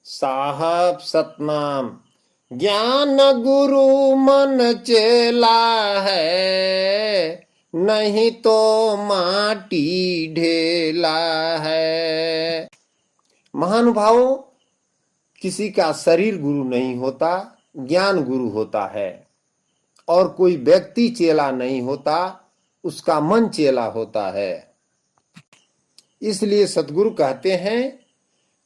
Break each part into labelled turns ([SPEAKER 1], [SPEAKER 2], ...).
[SPEAKER 1] साहब सतनाम। ज्ञान गुरु मन चेला है, नहीं तो माटी ढेला है। महानुभावों, किसी का शरीर गुरु नहीं होता, ज्ञान गुरु होता है। और कोई व्यक्ति चेला नहीं होता, उसका मन चेला होता है। इसलिए सतगुरु कहते हैं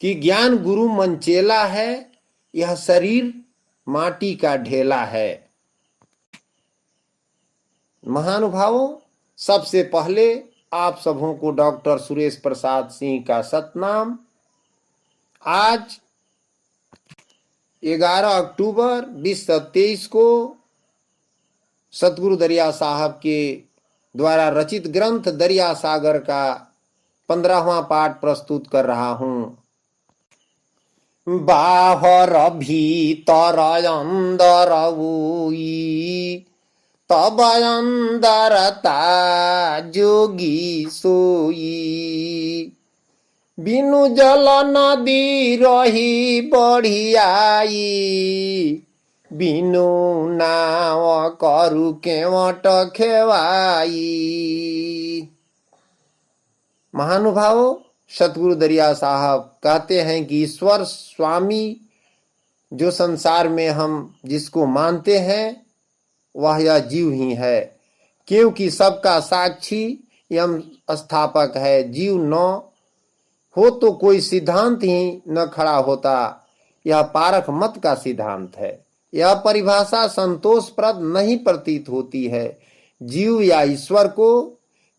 [SPEAKER 1] कि ज्ञान गुरु मन चेला है, यह शरीर माटी का ढेला है। महानुभावों, सबसे पहले आप सबों को डॉक्टर सुरेश प्रसाद सिंह का सतनाम। आज 11 अक्टूबर 2023 को सतगुरु दरिया साहब के द्वारा रचित ग्रंथ दरिया सागर का 15वां पाठ प्रस्तुत कर रहा हूं। बाहर भीतर अंदर हुई, तब अंदरता जोगी सोई। बिनु जल नदी रही बढ़ियाई, बिनु नाव करु केवट खेवाई। महानुभावों, सतगुरु दरिया साहब कहते हैं कि ईश्वर स्वामी जो संसार में हम जिसको मानते हैं वह यह जीव ही है, क्योंकि सबका साक्षी एवं स्थापक है। जीव न हो तो कोई सिद्धांत ही न खड़ा होता। यह पारख मत का सिद्धांत है। यह परिभाषा संतोषप्रद नहीं प्रतीत होती है। जीव या ईश्वर को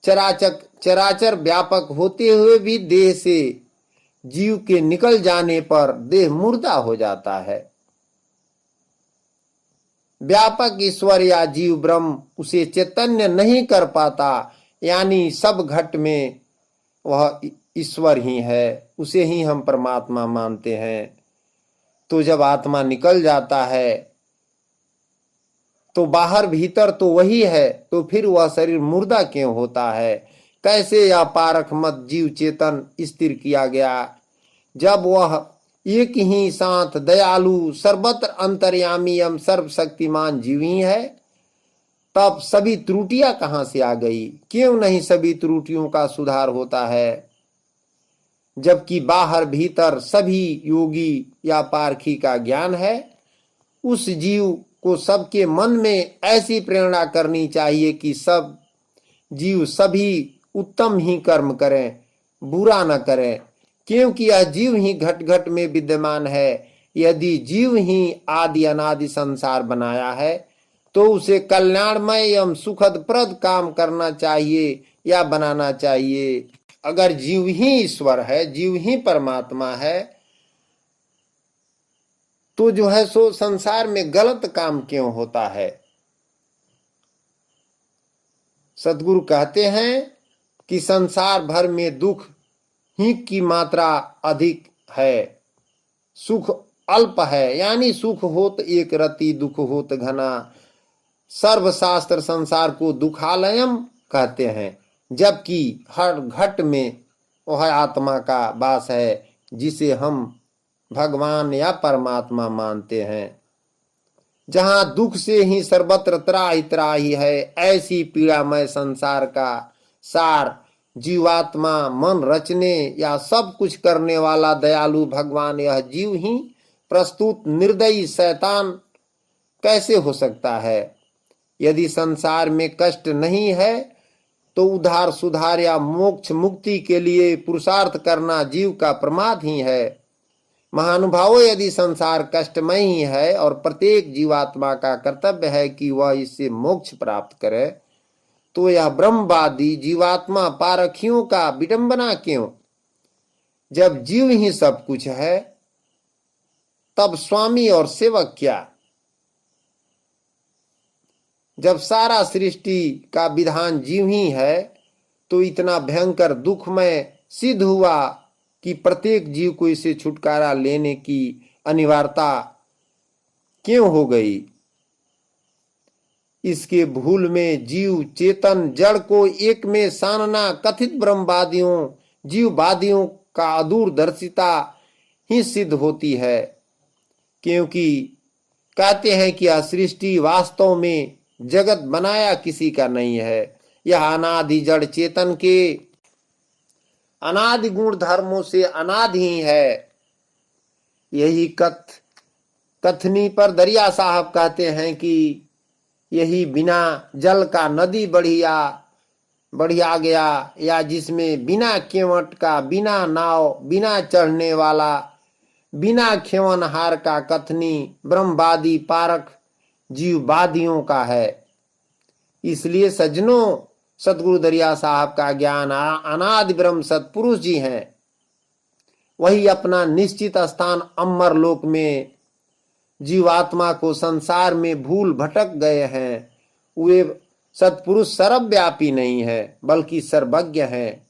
[SPEAKER 1] चराचर व्यापक होते हुए भी देह से जीव के निकल जाने पर देह मुर्दा हो जाता है। व्यापक ईश्वर या जीव ब्रह्म उसे चैतन्य नहीं कर पाता, यानी सब घट में वह ईश्वर ही है, उसे ही हम परमात्मा मानते हैं। तो जब आत्मा निकल जाता है तो बाहर भीतर तो वही है, तो फिर वह शरीर मुर्दा क्यों होता है? कैसे यह पारख मत जीव चेतन स्थिर किया गया? जब वह एक ही साथ दयालु सर्वत्र अंतर्यामी एवं सर्वशक्तिमान जीव ही है, तब सभी त्रुटियां कहां से आ गई? क्यों नहीं सभी त्रुटियों का सुधार होता है? जबकि बाहर भीतर सभी योगी या पारखी का ज्ञान है। उस जीव को सबके मन में ऐसी प्रेरणा करनी चाहिए कि सब जीव सभी उत्तम ही कर्म करें, बुरा न करें, क्योंकि यह जीव ही घट घट में विद्यमान है। यदि जीव ही आदि अनादि संसार बनाया है तो उसे कल्याणमय एवं सुखद प्रद काम करना चाहिए या बनाना चाहिए। अगर जीव ही ईश्वर है, जीव ही परमात्मा है, तो जो है सो संसार में गलत काम क्यों होता है? सतगुरु कहते हैं कि संसार भर में दुख ही की मात्रा अधिक है, सुख अल्प है। यानी सुख होत एक रति, दुख होत घना। सर्वशास्त्र संसार को दुखालयम कहते हैं, जबकि हर घट में वह आत्मा का वास है जिसे हम भगवान या परमात्मा मानते हैं। जहां दुख से ही सर्वत्र त्राहि त्राहि है, ऐसी पीड़ामय संसार का सार जीवात्मा मन रचने या सब कुछ करने वाला दयालु भगवान यह जीव ही प्रस्तुत निर्दयी शैतान कैसे हो सकता है? यदि संसार में कष्ट नहीं है तो उद्धार सुधार या मोक्ष मुक्ति के लिए पुरुषार्थ करना जीव का प्रमाद ही है। महानुभावों, यदि संसार कष्टमय ही है और प्रत्येक जीवात्मा का कर्तव्य है कि वह इससे मोक्ष प्राप्त करे, तो यह ब्रह्मवादी जीवात्मा पारखियों का विडंबना क्यों? जब जीव ही सब कुछ है, तब स्वामी और सेवक क्या? जब सारा सृष्टि का विधान जीव ही है, तो इतना भयंकर दुखमय सिद्ध हुआ कि प्रत्येक जीव को इसे छुटकारा लेने की अनिवार्यता क्यों हो गई? इसके भूल में जीव चेतन जड़ को एक में सानना कथित ब्रह्मवादियों जीववादियों का अदूरदर्शिता ही सिद्ध होती है, क्योंकि कहते हैं कि यह सृष्टि वास्तव में जगत बनाया किसी का नहीं है। यह अनादि जड़ चेतन के अनादि गुण धर्मों से अनादि ही है। यही कथनी पर दरिया साहब कहते हैं कि यही बिना जल का नदी बढ़िया गया, या जिसमें बिना केवट का, बिना नाव, बिना चढ़ने वाला, बिना खेवनहार का कथनी ब्रह्मवादी पारक जीववादियों का है। इसलिए सज्जनों, सतगुरु दरिया साहब का ज्ञान अनादि ब्रह्म सतपुरुष जी हैं। वही अपना निश्चित स्थान अमर लोक में जीवात्मा को संसार में भूल भटक गए हैं। वे सतपुरुष सर्वव्यापी नहीं है, बल्कि सर्वज्ञ हैं,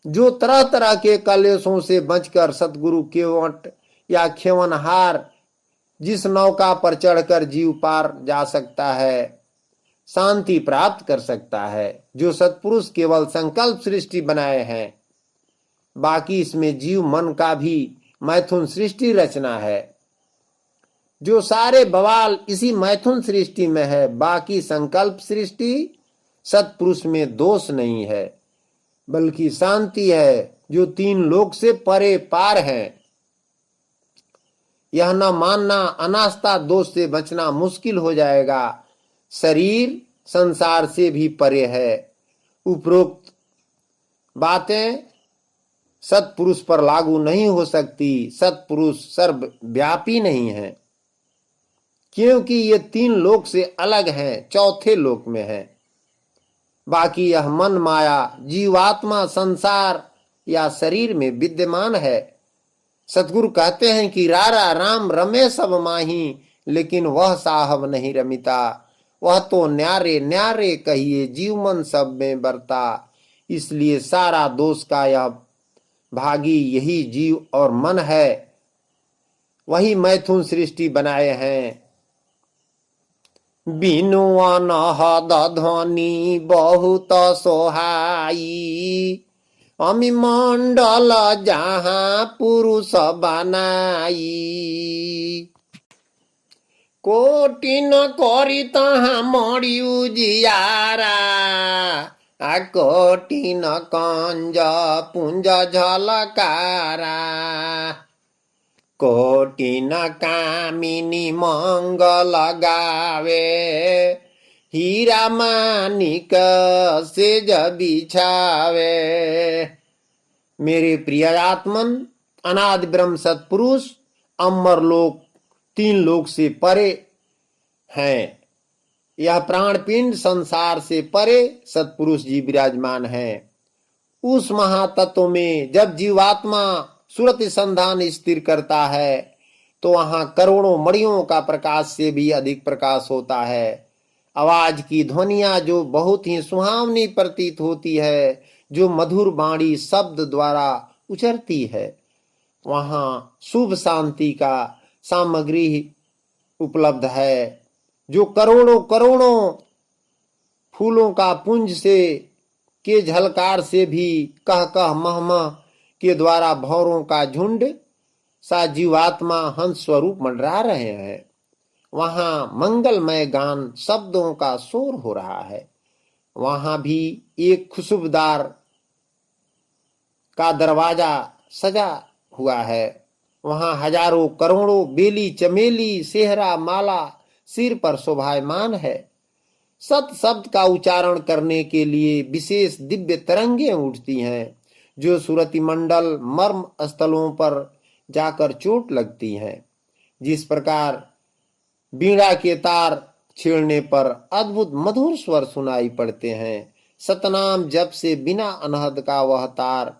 [SPEAKER 1] जो तरह तरह के कलेशों से बचकर सतगुरु केवट या खेवनहार जिस नौका पर चढ़कर जीव पार जा सकता है, शांति प्राप्त कर सकता है। जो सतपुरुष केवल संकल्प सृष्टि बनाए हैं, बाकी इसमें जीव मन का भी मैथुन सृष्टि रचना है। जो सारे बवाल इसी मैथुन सृष्टि में है, बाकी संकल्प सृष्टि सतपुरुष में दोष नहीं है, बल्कि शांति है, जो तीन लोक से परे पार है। यह न मानना, अनास्था दोष से बचना मुश्किल हो जाएगा। शरीर संसार से भी परे है। उपरोक्त बातें सतपुरुष पर लागू नहीं हो सकती। सतपुरुष सर्वव्यापी नहीं है, क्योंकि ये तीन लोक से अलग हैं, चौथे लोक में है। बाकी यह मन माया जीवात्मा संसार या शरीर में विद्यमान है। सतगुरु कहते हैं कि रारा राम रमे सब माही, लेकिन वह साहब नहीं रमिता। वह तो न्यारे न्यारे कहिए, जीव मन सब में बरता। इसलिए सारा दोष का यह भागी यही जीव और मन है। वही मैथुन सृष्टि बनाए हैं। बिनुअन हद ध्वनि बहुत सोहाई, अमी मंडल जहाँ पुरुष बनाई। कोटिन करी तहाँ मड़ी उजियारा, कोटिन कंज पुंज झलकारा। कोटिन कामिनी मंगल गावे, हीरा मानिक सेज बिछावे। मेरे प्रिय आत्मन, अनादि ब्रह्म सतपुरुष अमर लोक तीन लोक से परे हैं। यह प्राणपिंड संसार से परे सतपुरुष जी विराजमान हैं। उस महातत्व में जब जीवात्मा सुरति संधान स्थिर करता है, तो वहां करोड़ों मणियों का प्रकाश से भी अधिक प्रकाश होता है। आवाज की ध्वनियां जो बहुत ही सुहावनी प्रतीत होती है, जो मधुर वाणी शब्द द्वारा उचरती है, वहां शुभ शांति का सामग्री उपलब्ध है। जो करोड़ों करोड़ों फूलों का पुंज से के झलकार से भी कह कह मह मह के द्वारा भौरों का झुंड सा जीवात्मा हंस स्वरूप मंडरा रहे हैं। वहां मंगलमय गान शब्दों का शोर हो रहा है। वहां भी एक खुशबूदार का दरवाजा सजा हुआ है। वहां हजारों करोड़ों बेली चमेली सेहरा माला सिर पर शोभायमान है। सत शब्द का उच्चारण करने के लिए विशेष दिव्य तरंगे उठती हैं, जो सुरति मंडल मर्म स्थलों पर जाकर चोट लगती हैं। जिस प्रकार बीड़ा के तार छेड़ने पर अद्भुत मधुर स्वर सुनाई पड़ते हैं, सतनाम जप से बिना अनहद का वह तार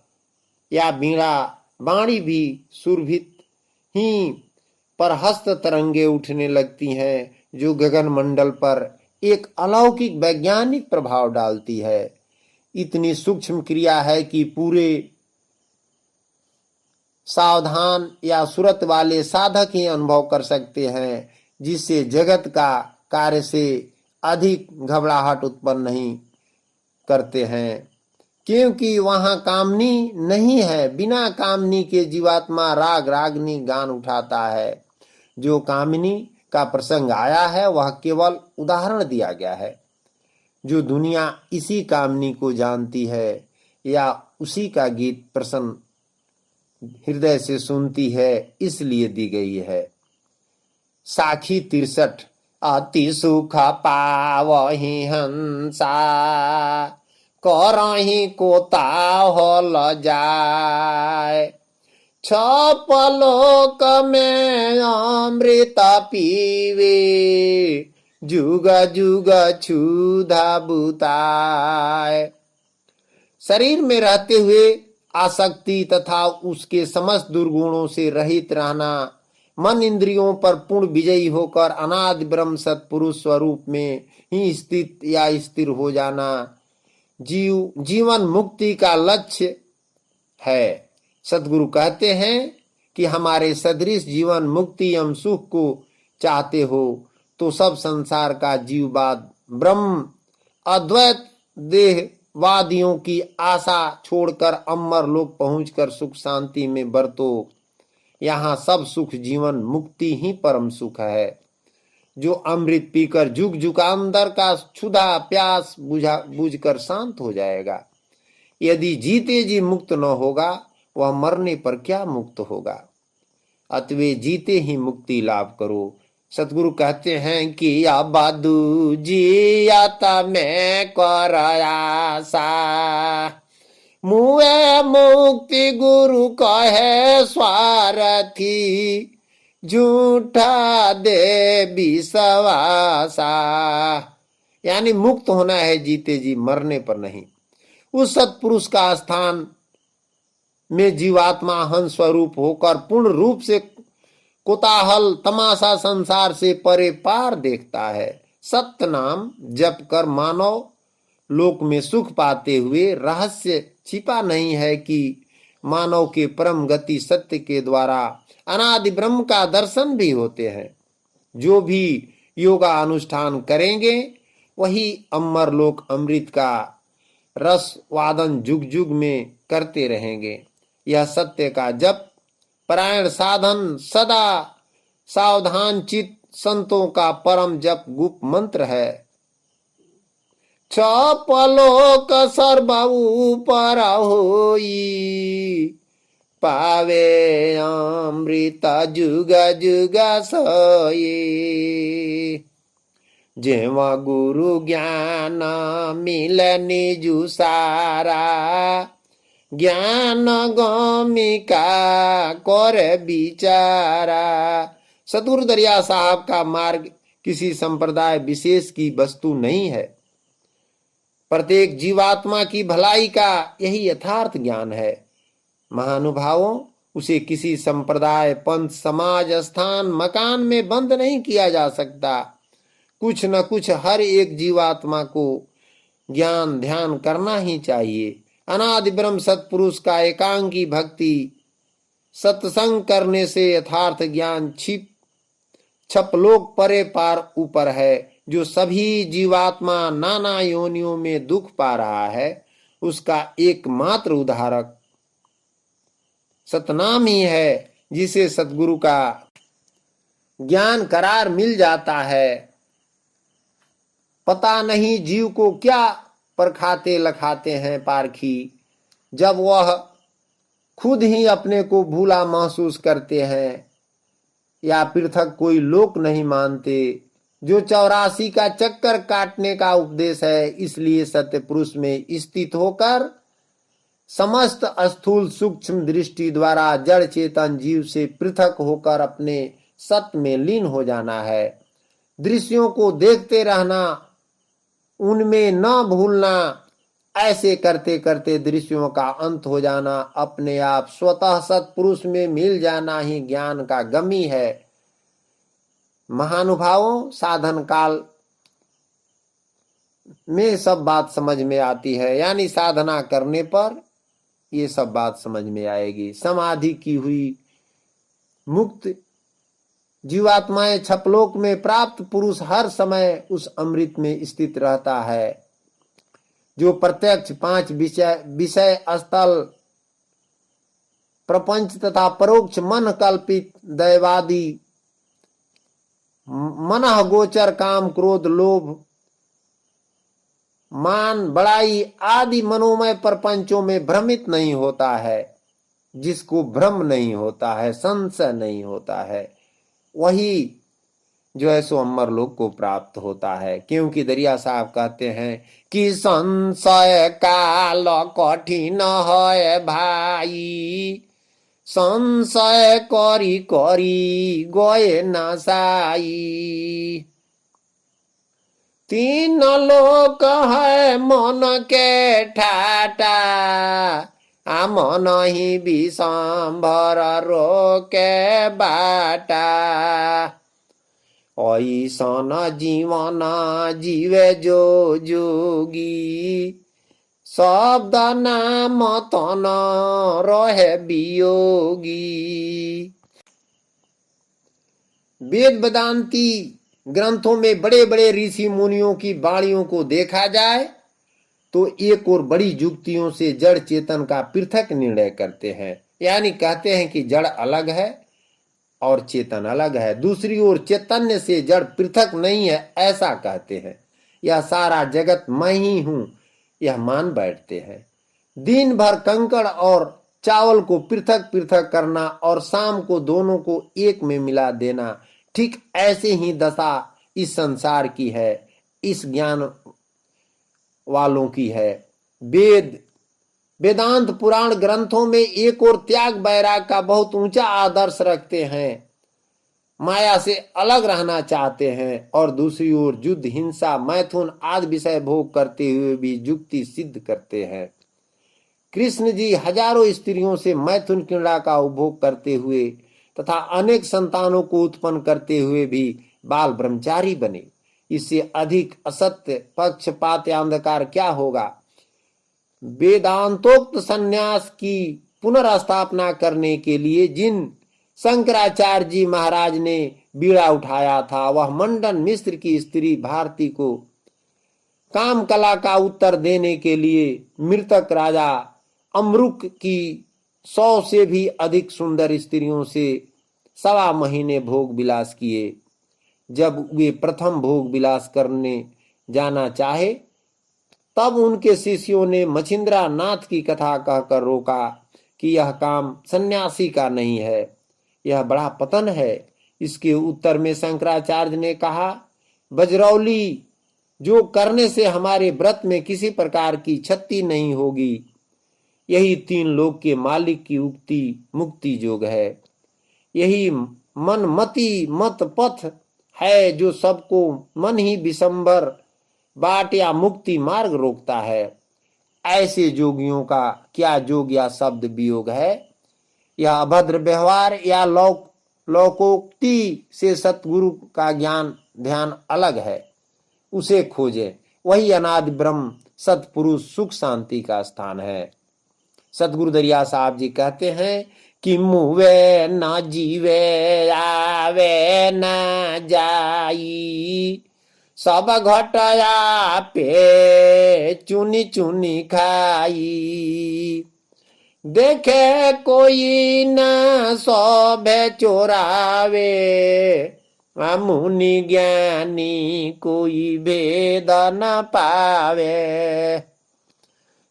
[SPEAKER 1] या बीड़ा बाणी भी सुरभित ही पर हस्त तरंगे उठने लगती हैं, जो गगन मंडल पर एक अलौकिक वैज्ञानिक प्रभाव डालती है। इतनी सूक्ष्म क्रिया है कि पूरे सावधान या सुरत वाले साधक ही अनुभव कर सकते हैं, जिससे जगत का कार्य से अधिक घबराहट उत्पन्न नहीं करते हैं। क्योंकि वहां कामनी नहीं है। बिना कामनी के जीवात्मा राग रागनी गान उठाता है। जो कामनी का प्रसंग आया है वह केवल उदाहरण दिया गया है। जो दुनिया इसी कामनी को जानती है या उसी का गीत प्रसन्न हृदय से सुनती है, इसलिए दी गई है। साखी 63। अति सुख पावहि हंसा, करहि कोताहल जाय। छप लोक में अमृत पीवे, जुग जुग क्षुधा बुताय। शरीर में रहते हुए आसक्ति तथा उसके समस्त दुर्गुणों से रहित रहना, मन इंद्रियों पर पूर्ण विजयी होकर अनादि ब्रह्म सत्पुरुष स्वरूप में ही स्थित या स्थिर हो जाना जीवन मुक्ति का लक्ष्य है। सद्गुरु कहते हैं कि हमारे सदृश जीवन मुक्ति एवं सुख को चाहते हो तो सब संसार का जीववाद, ब्रह्म अद्वैत देहवादियों की आशा छोड़कर अमर लोक पहुंचकर सुख शांति में बरतो। यहाँ सब सुख जीवन मुक्ति ही परम सुख है। जो अमृत पीकर जुग जुगांतर का क्षुधा प्यास बुझकर शांत हो जाएगा। यदि जीते जी मुक्त न होगा, वह मरने पर क्या मुक्त होगा। अतवे जीते ही मुक्ति लाभ करो। सतगुरु कहते हैं कि अबादू जियाता मैं कर आशा, मुए मुक्ति गुरु कहे स्वार्थी, झूठा दे विश्वासा। यानी मुक्त होना है जीते जी, मरने पर नहीं। उस सत्पुरुष का स्थान में जीवात्मा हंस स्वरूप होकर पूर्ण रूप से कोताहल तमाशा संसार से परे पार देखता है। सत्य नाम जप कर मानव लोक में सुख पाते हुए रहस्य छिपा नहीं है कि मानव के परम गति सत्य के द्वारा अनादि ब्रह्म का दर्शन भी होते हैं। जो भी योगा अनुष्ठान करेंगे वही अमर लोक अमृत का रस वादन जुग जुग में करते रहेंगे। यह सत्य का जप परायण साधन सदा सावधान चित संतों का परम जप गुप्त मंत्र है। छप लोक सर्व ऊपर होई, पावे अमृत जुग जुग सोई। जेवा गुरु ज्ञान मिल निजु सारा, ज्ञान गमिका कर बिचारा। सतगुरु दरिया साहब का मार्ग किसी संप्रदाय विशेष की वस्तु नहीं है। प्रत्येक जीवात्मा की भलाई का यही यथार्थ ज्ञान है। महानुभावों, उसे किसी संप्रदाय पंथ समाज स्थान मकान में बंद नहीं किया जा सकता। कुछ न कुछ हर एक जीवात्मा को ज्ञान ध्यान करना ही चाहिए। अनादि ब्रह्म सत्पुरुष का एकांगी भक्ति सत्संग करने से यथार्थ ज्ञान छपलोक परे पार ऊपर है। जो सभी जीवात्मा नाना योनियों में दुख पा रहा है, उसका एकमात्र उद्धारक सतनाम ही है, जिसे सतगुरु का ज्ञान करार मिल जाता है। पता नहीं जीव को क्या परखाते लखाते हैं पारखी, जब वह खुद ही अपने को भूला महसूस करते हैं या पृथक कोई लोक नहीं मानते। जो 84 का चक्कर काटने का उपदेश है, इसलिए सत्य पुरुष में स्थित होकर समस्त स्थूल सूक्ष्म दृष्टि द्वारा जड़ चेतन जीव से पृथक होकर अपने सत्य में लीन हो जाना है। दृश्यों को देखते रहना, उनमें न भूलना, ऐसे करते करते दृश्यों का अंत हो जाना, अपने आप स्वतः सत्पुरुष में मिल जाना ही ज्ञान का गमी है। महानुभावों, साधन काल में सब बात समझ में आती है, यानी साधना करने पर ये सब बात समझ में आएगी। समाधि की हुई मुक्त जीवात्माएं छपलोक में प्राप्त पुरुष हर समय उस अमृत में स्थित रहता है। जो प्रत्यक्ष 5 विषय स्थल प्रपंच तथा परोक्ष मन कल्पित दैवादि मन गोचर काम क्रोध लोभ मान बड़ाई आदि मनोमय प्रपंचों में भ्रमित नहीं होता है, जिसको भ्रम नहीं होता है, संशय नहीं होता है, वही जो है सो अमर लोक को प्राप्त होता है। क्योंकि दरिया साहब कहते हैं कि संशय काल कठिन है भाई, संशय करी करी गए नासाई। 3 लोक है मन के ठाटा, मन ही विषंभर रोके बाटा। ऐसन जीवन जीवे जो जोगी, शब्द नाम तन रहे वियोगी। वेद वेदांती ग्रंथों में बड़े बड़े ऋषि मुनियों की वाणियों को देखा जाए तो एक और बड़ी युक्तियों से जड़ चेतन का पृथक निर्णय करते हैं। यानी कहते हैं कि जड़ अलग है और चेतन अलग है, दूसरी ओर चैतन्य से जड़ पृथक नहीं है, ऐसा कहते हैं। यह सारा जगत मैं ही हूं, यह मान बैठते हैं। दिन भर कंकड़ और चावल को पृथक पृथक करना और शाम को दोनों को एक में मिला देना, ठीक ऐसे ही दशा इस संसार की है, इस ज्ञान वालों की है। वेदांत पुराण ग्रंथों में एक और त्याग बैराग का बहुत ऊंचा आदर्श रखते हैं, माया से अलग रहना चाहते हैं, और दूसरी ओर युद्ध हिंसा मैथुन आदि विषय भोग करते हुए भी युक्ति सिद्ध करते हैं। कृष्ण जी हजारों स्त्रियों से मैथुन क्रीड़ा का उपभोग करते हुए तथा अनेक संतानों को उत्पन्न करते हुए भी बाल ब्रह्मचारी बने। इससे अधिक असत्य पक्षपात या अंधकार क्या होगा। वेदांतोक्त संन्यास की पुनर्स्थापना करने के लिए जिन शंकराचार्य जी महाराज ने बीड़ा उठाया था, वह मंडन मिश्र की स्त्री भारती को काम कला का उत्तर देने के लिए मृतक राजा अमरुक की 100 से भी अधिक सुंदर स्त्रियों से 1.25 महीने भोग विलास किए। जब वे प्रथम भोग विलास करने जाना चाहे तब उनके शिष्यों ने मछिंद्रा नाथ की कथा कहकर रोका कि यह काम सन्यासी का नहीं है, यह बड़ा पतन है। इसके उत्तर में शंकराचार्य ने कहा, बजरौली, जो करने से हमारे व्रत में किसी प्रकार की क्षति नहीं होगी, यही 3 लोक के मालिक की उक्ति मुक्ति योग है। यही मनमति मत पथ है जो सबको मन ही विशंबर बाट या मुक्ति मार्ग रोकता है। ऐसे जोगियों का क्या जोग या शब्द वियोग है। यह अभद्र व्यवहार या लौकोक्ति से सतगुरु का ज्ञान ध्यान अलग है, उसे खोजे। वही अनादि ब्रह्म सतपुरुष सुख शांति का स्थान है। सतगुरु दरिया साहब जी कहते हैं कि मुवे न जीवे आवे न जाई, सब घटया पे चुनी चुनी खाई। देखे कोई न शोभे चोरावे, मुनि ज्ञानी कोई भेद न पावे।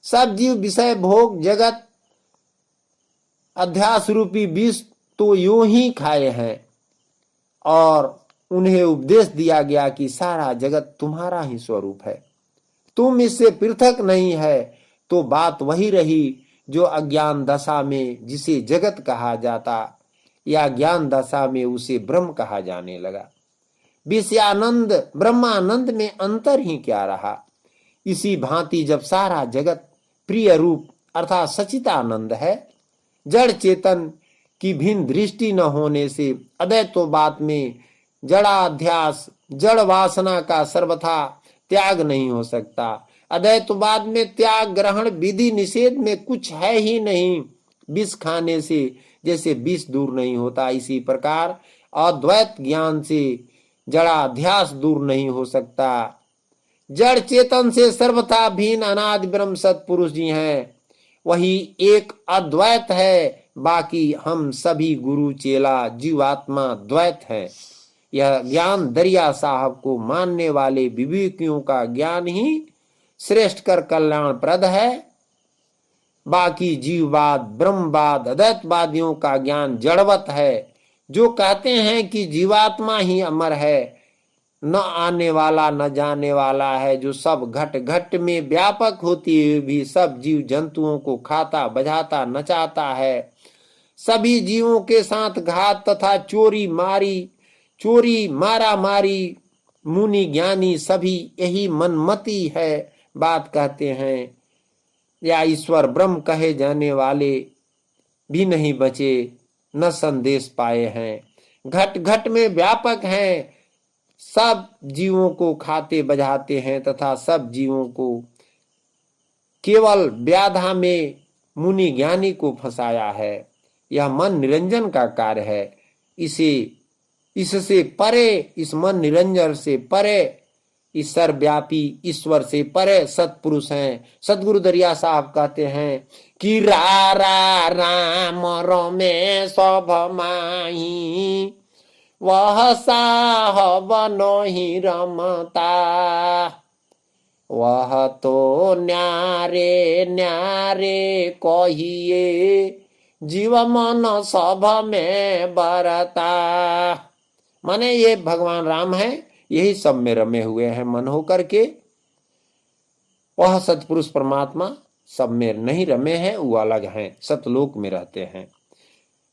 [SPEAKER 1] सब जीव विषय भोग जगत अध्यास रूपी विष तो यूं ही खाए हैं, और उन्हें उपदेश दिया गया कि सारा जगत तुम्हारा ही स्वरूप है, तुम इससे पृथक नहीं है। तो बात वही रही जो अज्ञान दशा में जिसे जगत कहा जाता, या ज्ञान दशा में उसे ब्रह्म कहा जाने लगा। विषयानंद ब्रह्मानंद में अंतर ही क्या रहा। इसी भांति जब सारा जगत प्रिय रूप अर्थात सचितानंद है, जड़ चेतन की भिन्न दृष्टि न होने से अद्वैतवाद में जड़ाध्यास जड़ वासना का सर्वथा त्याग नहीं हो सकता। अद्वैतवाद में त्याग ग्रहण विधि निषेध में कुछ है ही नहीं। विष खाने से जैसे विष दूर नहीं होता, इसी प्रकार अद्वैत ज्ञान से जड़ाध्यास दूर नहीं हो सकता। जड़ चेतन से सर्वथा भिन्न अनादि ब्रह्म सतपुरुष जी हैं। वही एक अद्वैत है, बाकी हम सभी गुरु चेला जीवात्मा द्वैत है। यह ज्ञान दरिया साहब को मानने वाले विवेकियों का ज्ञान ही श्रेष्ठ कर कल्याणप्रद है। बाकी जीववाद, ब्रह्मवाद, अद्वैतवादियों का ज्ञान जड़वत है, जो कहते हैं कि जीवात्मा ही अमर है, न आने वाला न जाने वाला है, जो सब घट घट में व्यापक होती हुई भी सब जीव जंतुओं को खाता बजाता नचाता है। सभी जीवों के साथ घात तथा चोरी मारा मारी मुनि ज्ञानी सभी यही मनमती है बात कहते हैं। या ईश्वर ब्रह्म कहे जाने वाले भी नहीं बचे, न संदेश पाए हैं। घट घट में व्यापक हैं, सब जीवों को खाते बजाते हैं तथा सब जीवों को केवल व्याधा में मुनि ज्ञानी को फंसाया है। यह मन निरंजन का कार्य है। इससे परे, इस मन निरंजन से परे, इस सर्वव्यापी ईश्वर से परे सत्पुरुष हैं। सतगुरु दरिया साहब कहते हैं कि रा राम रमे सब माही, वह साहब नहीं रमता, वह तो न्यारे न्यारे कहिए, जीव मन सब में बरता। माने ये भगवान राम है, यही सब में रमे हुए हैं मन होकर के। वह सतपुरुष परमात्मा सब में नहीं रमे हैं, वो अलग हैं, सतलोक में रहते हैं।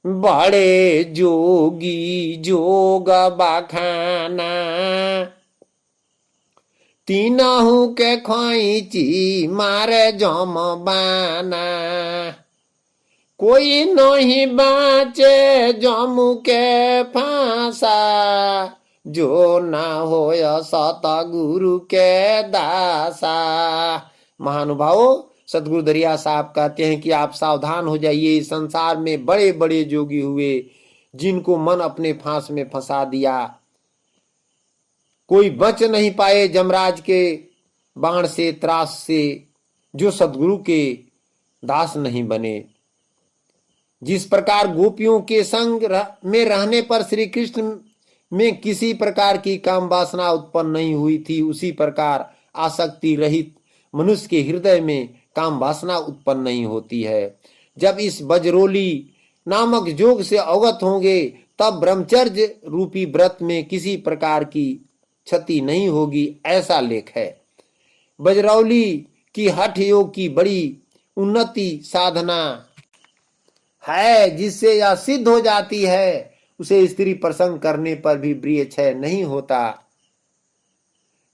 [SPEAKER 1] बड़े जोगी जोग बखाना, तीनहु के खोइची मारे जम बाना, कोई नहीं बाचे जमू के फांसा, जो ना होय सतगुरु के दासा। महानुभावों, सतगुरु दरिया साहब कहते हैं कि आप सावधान हो जाइए। संसार में बड़े बड़े जोगी हुए, जिनको मन अपने फांस में फंसा दिया, कोई बच नहीं पाए जमराज के बाण से, त्रास से, जो सतगुरु के दास नहीं बने। जिस प्रकार गोपियों के संग में रहने पर श्री कृष्ण में किसी प्रकार की काम वासना उत्पन्न नहीं हुई थी, उसी प्रकार आसक्ति रहित मनुष्य के हृदय में काम वासना उत्पन्न नहीं होती है। जब इस बजरोली नामक जोग से अवगत होंगे, तब ब्रह्मचर्य रूपी व्रत में किसी प्रकार की क्षति नहीं होगी, ऐसा लेख है। बजरौली की हठ योग की बड़ी उन्नति साधना है, जिससे यह सिद्ध हो जाती है, उसे स्त्री प्रसंग करने पर भी प्रिय क्षय नहीं होता।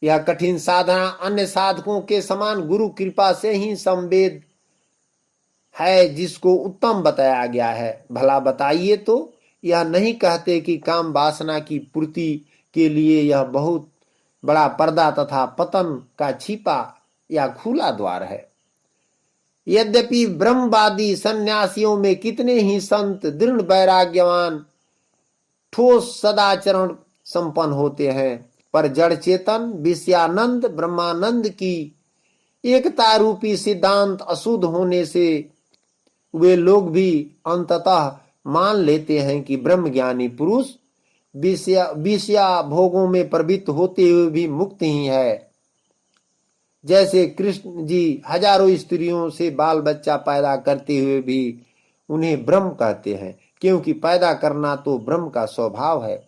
[SPEAKER 1] यह कठिन साधना अन्य साधकों के समान गुरु कृपा से ही संवेद है, जिसको उत्तम बताया गया है। भला बताइए तो यह नहीं कहते कि काम वासना की पूर्ति के लिए यह बहुत बड़ा पर्दा तथा पतन का छिपा या खुला द्वार है। यद्यपि ब्रह्मवादी सन्यासियों में कितने ही संत दृढ़ वैराग्यवान ठोस सदाचरण संपन्न होते हैं, पर जड़ चेतन विषयानंद ब्रह्मानंद की एकता रूपी सिद्धांत अशुद्ध होने से वे लोग भी अंततः मान लेते हैं कि ब्रह्म ज्ञानी पुरुष विषया भोगों में प्रवृत्त होते हुए भी मुक्त ही है। जैसे कृष्ण जी हजारों स्त्रियों से बाल बच्चा पैदा करते हुए भी उन्हें ब्रह्म कहते हैं, क्योंकि पैदा करना तो ब्रह्म का स्वभाव है।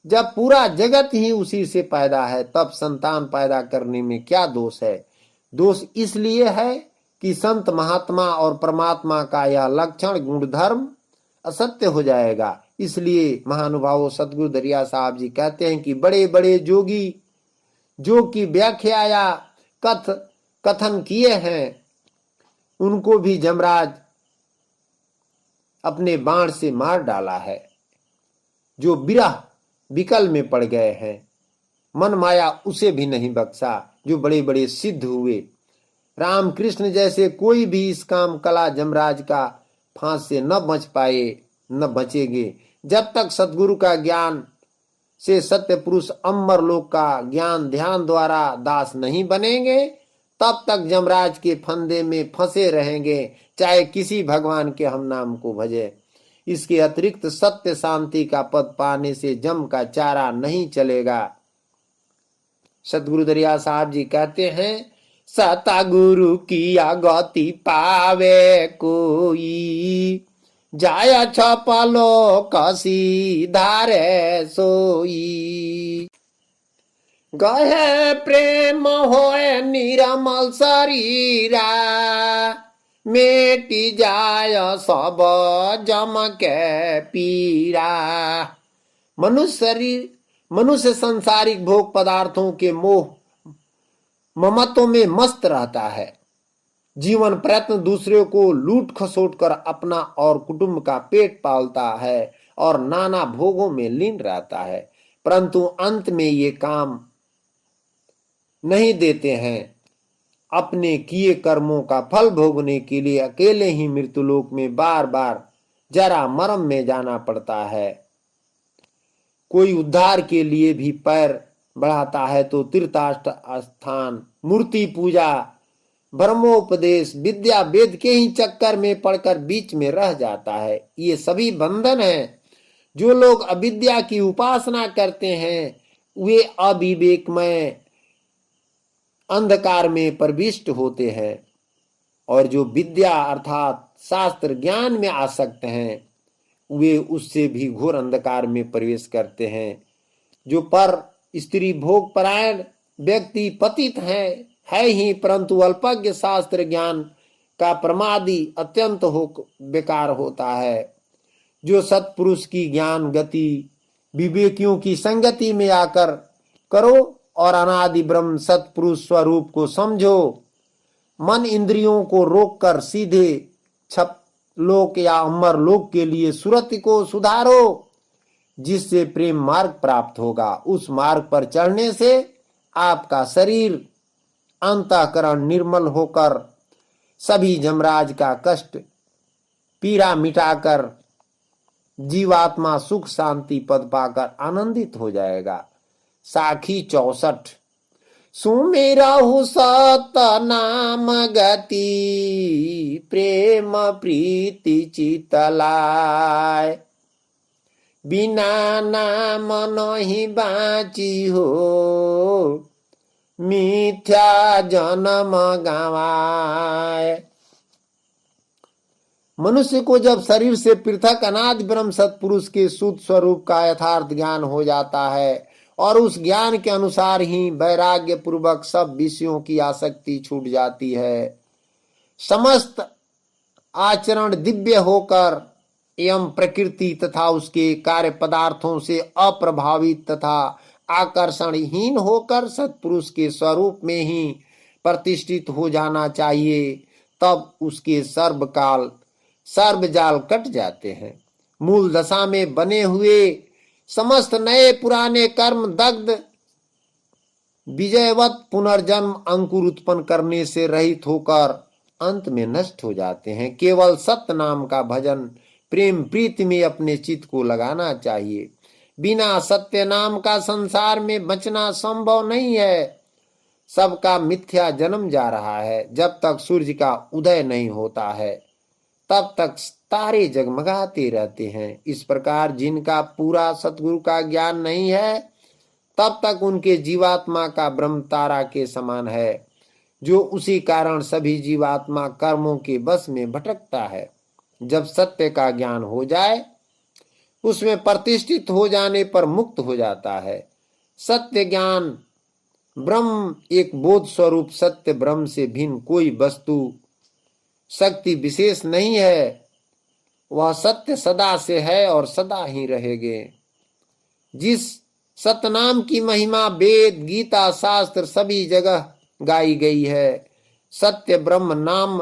[SPEAKER 1] जब पूरा जगत ही उसी से पैदा है, तब संतान पैदा करने में क्या दोष है? दोष इसलिए है कि संत महात्मा और परमात्मा का यह लक्षण गुणधर्म असत्य हो जाएगा। इसलिए महानुभावों, सतगुरु दरिया साहब जी कहते हैं कि बड़े बड़े जोगी जो की व्याख्या या कथन किए हैं, उनको भी जमराज अपने बाण से मार डाला है। जो विरह विकल में पड़ गए हैं, मन माया उसे भी नहीं बख्शा। जो बड़े बड़े सिद्ध हुए, रामकृष्ण जैसे कोई भी इस काम कला जमराज का फांस से न बच पाए, न बचेंगे। जब तक सतगुरु का ज्ञान से सत्य पुरुष अमर लोक का ज्ञान ध्यान द्वारा दास नहीं बनेंगे, तब तक यमराज के फंदे में फंसे रहेंगे, चाहे किसी भगवान के हम नाम को भजे। इसके अतिरिक्त सत्य शांति का पद पाने से जम का चारा नहीं चलेगा। सतगुरु दरिया साहब जी कहते हैं, सतगुरु किया गति पावे कोई, जाय छपलो कसी धारे सोई। गहे प्रेम होए निरमल शरीरा, मेटी जाय सब जम के पीरा। मनुष्य संसारिक भोग पदार्थों के मोह ममत्व में मस्त रहता है। जीवन प्रयत्न दूसरे को लूट खसोट कर अपना और कुटुंब का पेट पालता है और नाना भोगों में लीन रहता है, परंतु अंत में ये काम नहीं देते हैं। अपने किए कर्मों का फल भोगने के लिए अकेले ही मृत्युलोक में बार बार जरा मरम में जाना पड़ता है। कोई उद्धार के लिए भी पैर बढ़ाता है तो तीर्थाष्ट स्थान, मूर्ति पूजा, ब्रह्मोपदेश, विद्या वेद के ही चक्कर में पड़कर बीच में रह जाता है। ये सभी बंधन हैं। जो लोग अविद्या की उपासना करते हैं वे अविवेकमय अंधकार में प्रविष्ट होते हैं, और जो विद्या अर्थात शास्त्र ज्ञान में आसक्त हैं वे उससे भी घोर अंधकार में प्रवेश करते हैं। जो पर स्त्री भोग परायण व्यक्ति पतित है ही, परंतु अल्पज्ञ शास्त्र ज्ञान का प्रमादी अत्यंत बेकार होता है। जो सत्पुरुष की ज्ञान गति विवेकियों की संगति में आकर करो और अनादि ब्रह्म सत्पुरुष स्वरूप को समझो। मन इंद्रियों को रोककर सीधे छप लोक या अमर लोक के लिए सुरति को सुधारो, जिससे प्रेम मार्ग प्राप्त होगा। उस मार्ग पर चढ़ने से आपका शरीर अंतःकरण निर्मल होकर सभी जमराज का कष्ट पीड़ा मिटाकर जीवात्मा सुख शांति पद पाकर आनंदित हो जाएगा। साखी 64। सुमिरहु सत नाम गति, प्रेम प्रीति चित लाय, बिना नाम नहीं बाची हो, मिथ्या जन्म गवाए। मनुष्य को जब शरीर से पृथक अनादि ब्रह्म सत्पुरुष के शुद्ध स्वरूप का यथार्थ ज्ञान हो जाता है और उस ज्ञान के अनुसार ही वैराग्य पूर्वक सब विषयों की आसक्ति छूट जाती है, समस्त आचरण दिव्य होकर एवं प्रकृति तथा उसके कार्य पदार्थों से अप्रभावित तथा आकर्षणहीन होकर सत्पुरुष के स्वरूप में ही प्रतिष्ठित हो जाना चाहिए। तब उसके सर्वकाल सर्वजाल कट जाते हैं। मूल दशा में बने हुए समस्त नए पुराने कर्म दग्ध विजयवत पुनर्जन्म अंकुर उत्पन्न करने से रहित होकर अंत में नष्ट हो जाते हैं। केवल सत्य नाम का भजन प्रेम प्रीति में अपने चित्त को लगाना चाहिए। बिना सत्य नाम का संसार में बचना संभव नहीं है। सबका मिथ्या जन्म जा रहा है। जब तक सूर्य का उदय नहीं होता है तब तक तारे जगमगाते रहते हैं। इस प्रकार जिनका पूरा सतगुरु का ज्ञान नहीं है तब तक उनके जीवात्मा का ब्रह्म तारा के समान है, जो उसी कारण सभी जीवात्मा कर्मों के बस में भटकता है। जब सत्य का ज्ञान हो जाए उसमें प्रतिष्ठित हो जाने पर मुक्त हो जाता है। सत्य ज्ञान ब्रह्म एक बोध स्वरूप सत्य ब्रह्म से भिन्न कोई वस्तु शक्ति विशेष नहीं है। वह सत्य सदा से है और सदा ही रहेगे। जिस सतनाम की महिमा वेद गीता शास्त्र सभी जगह गाई गई है। सत्य ब्रह्म नाम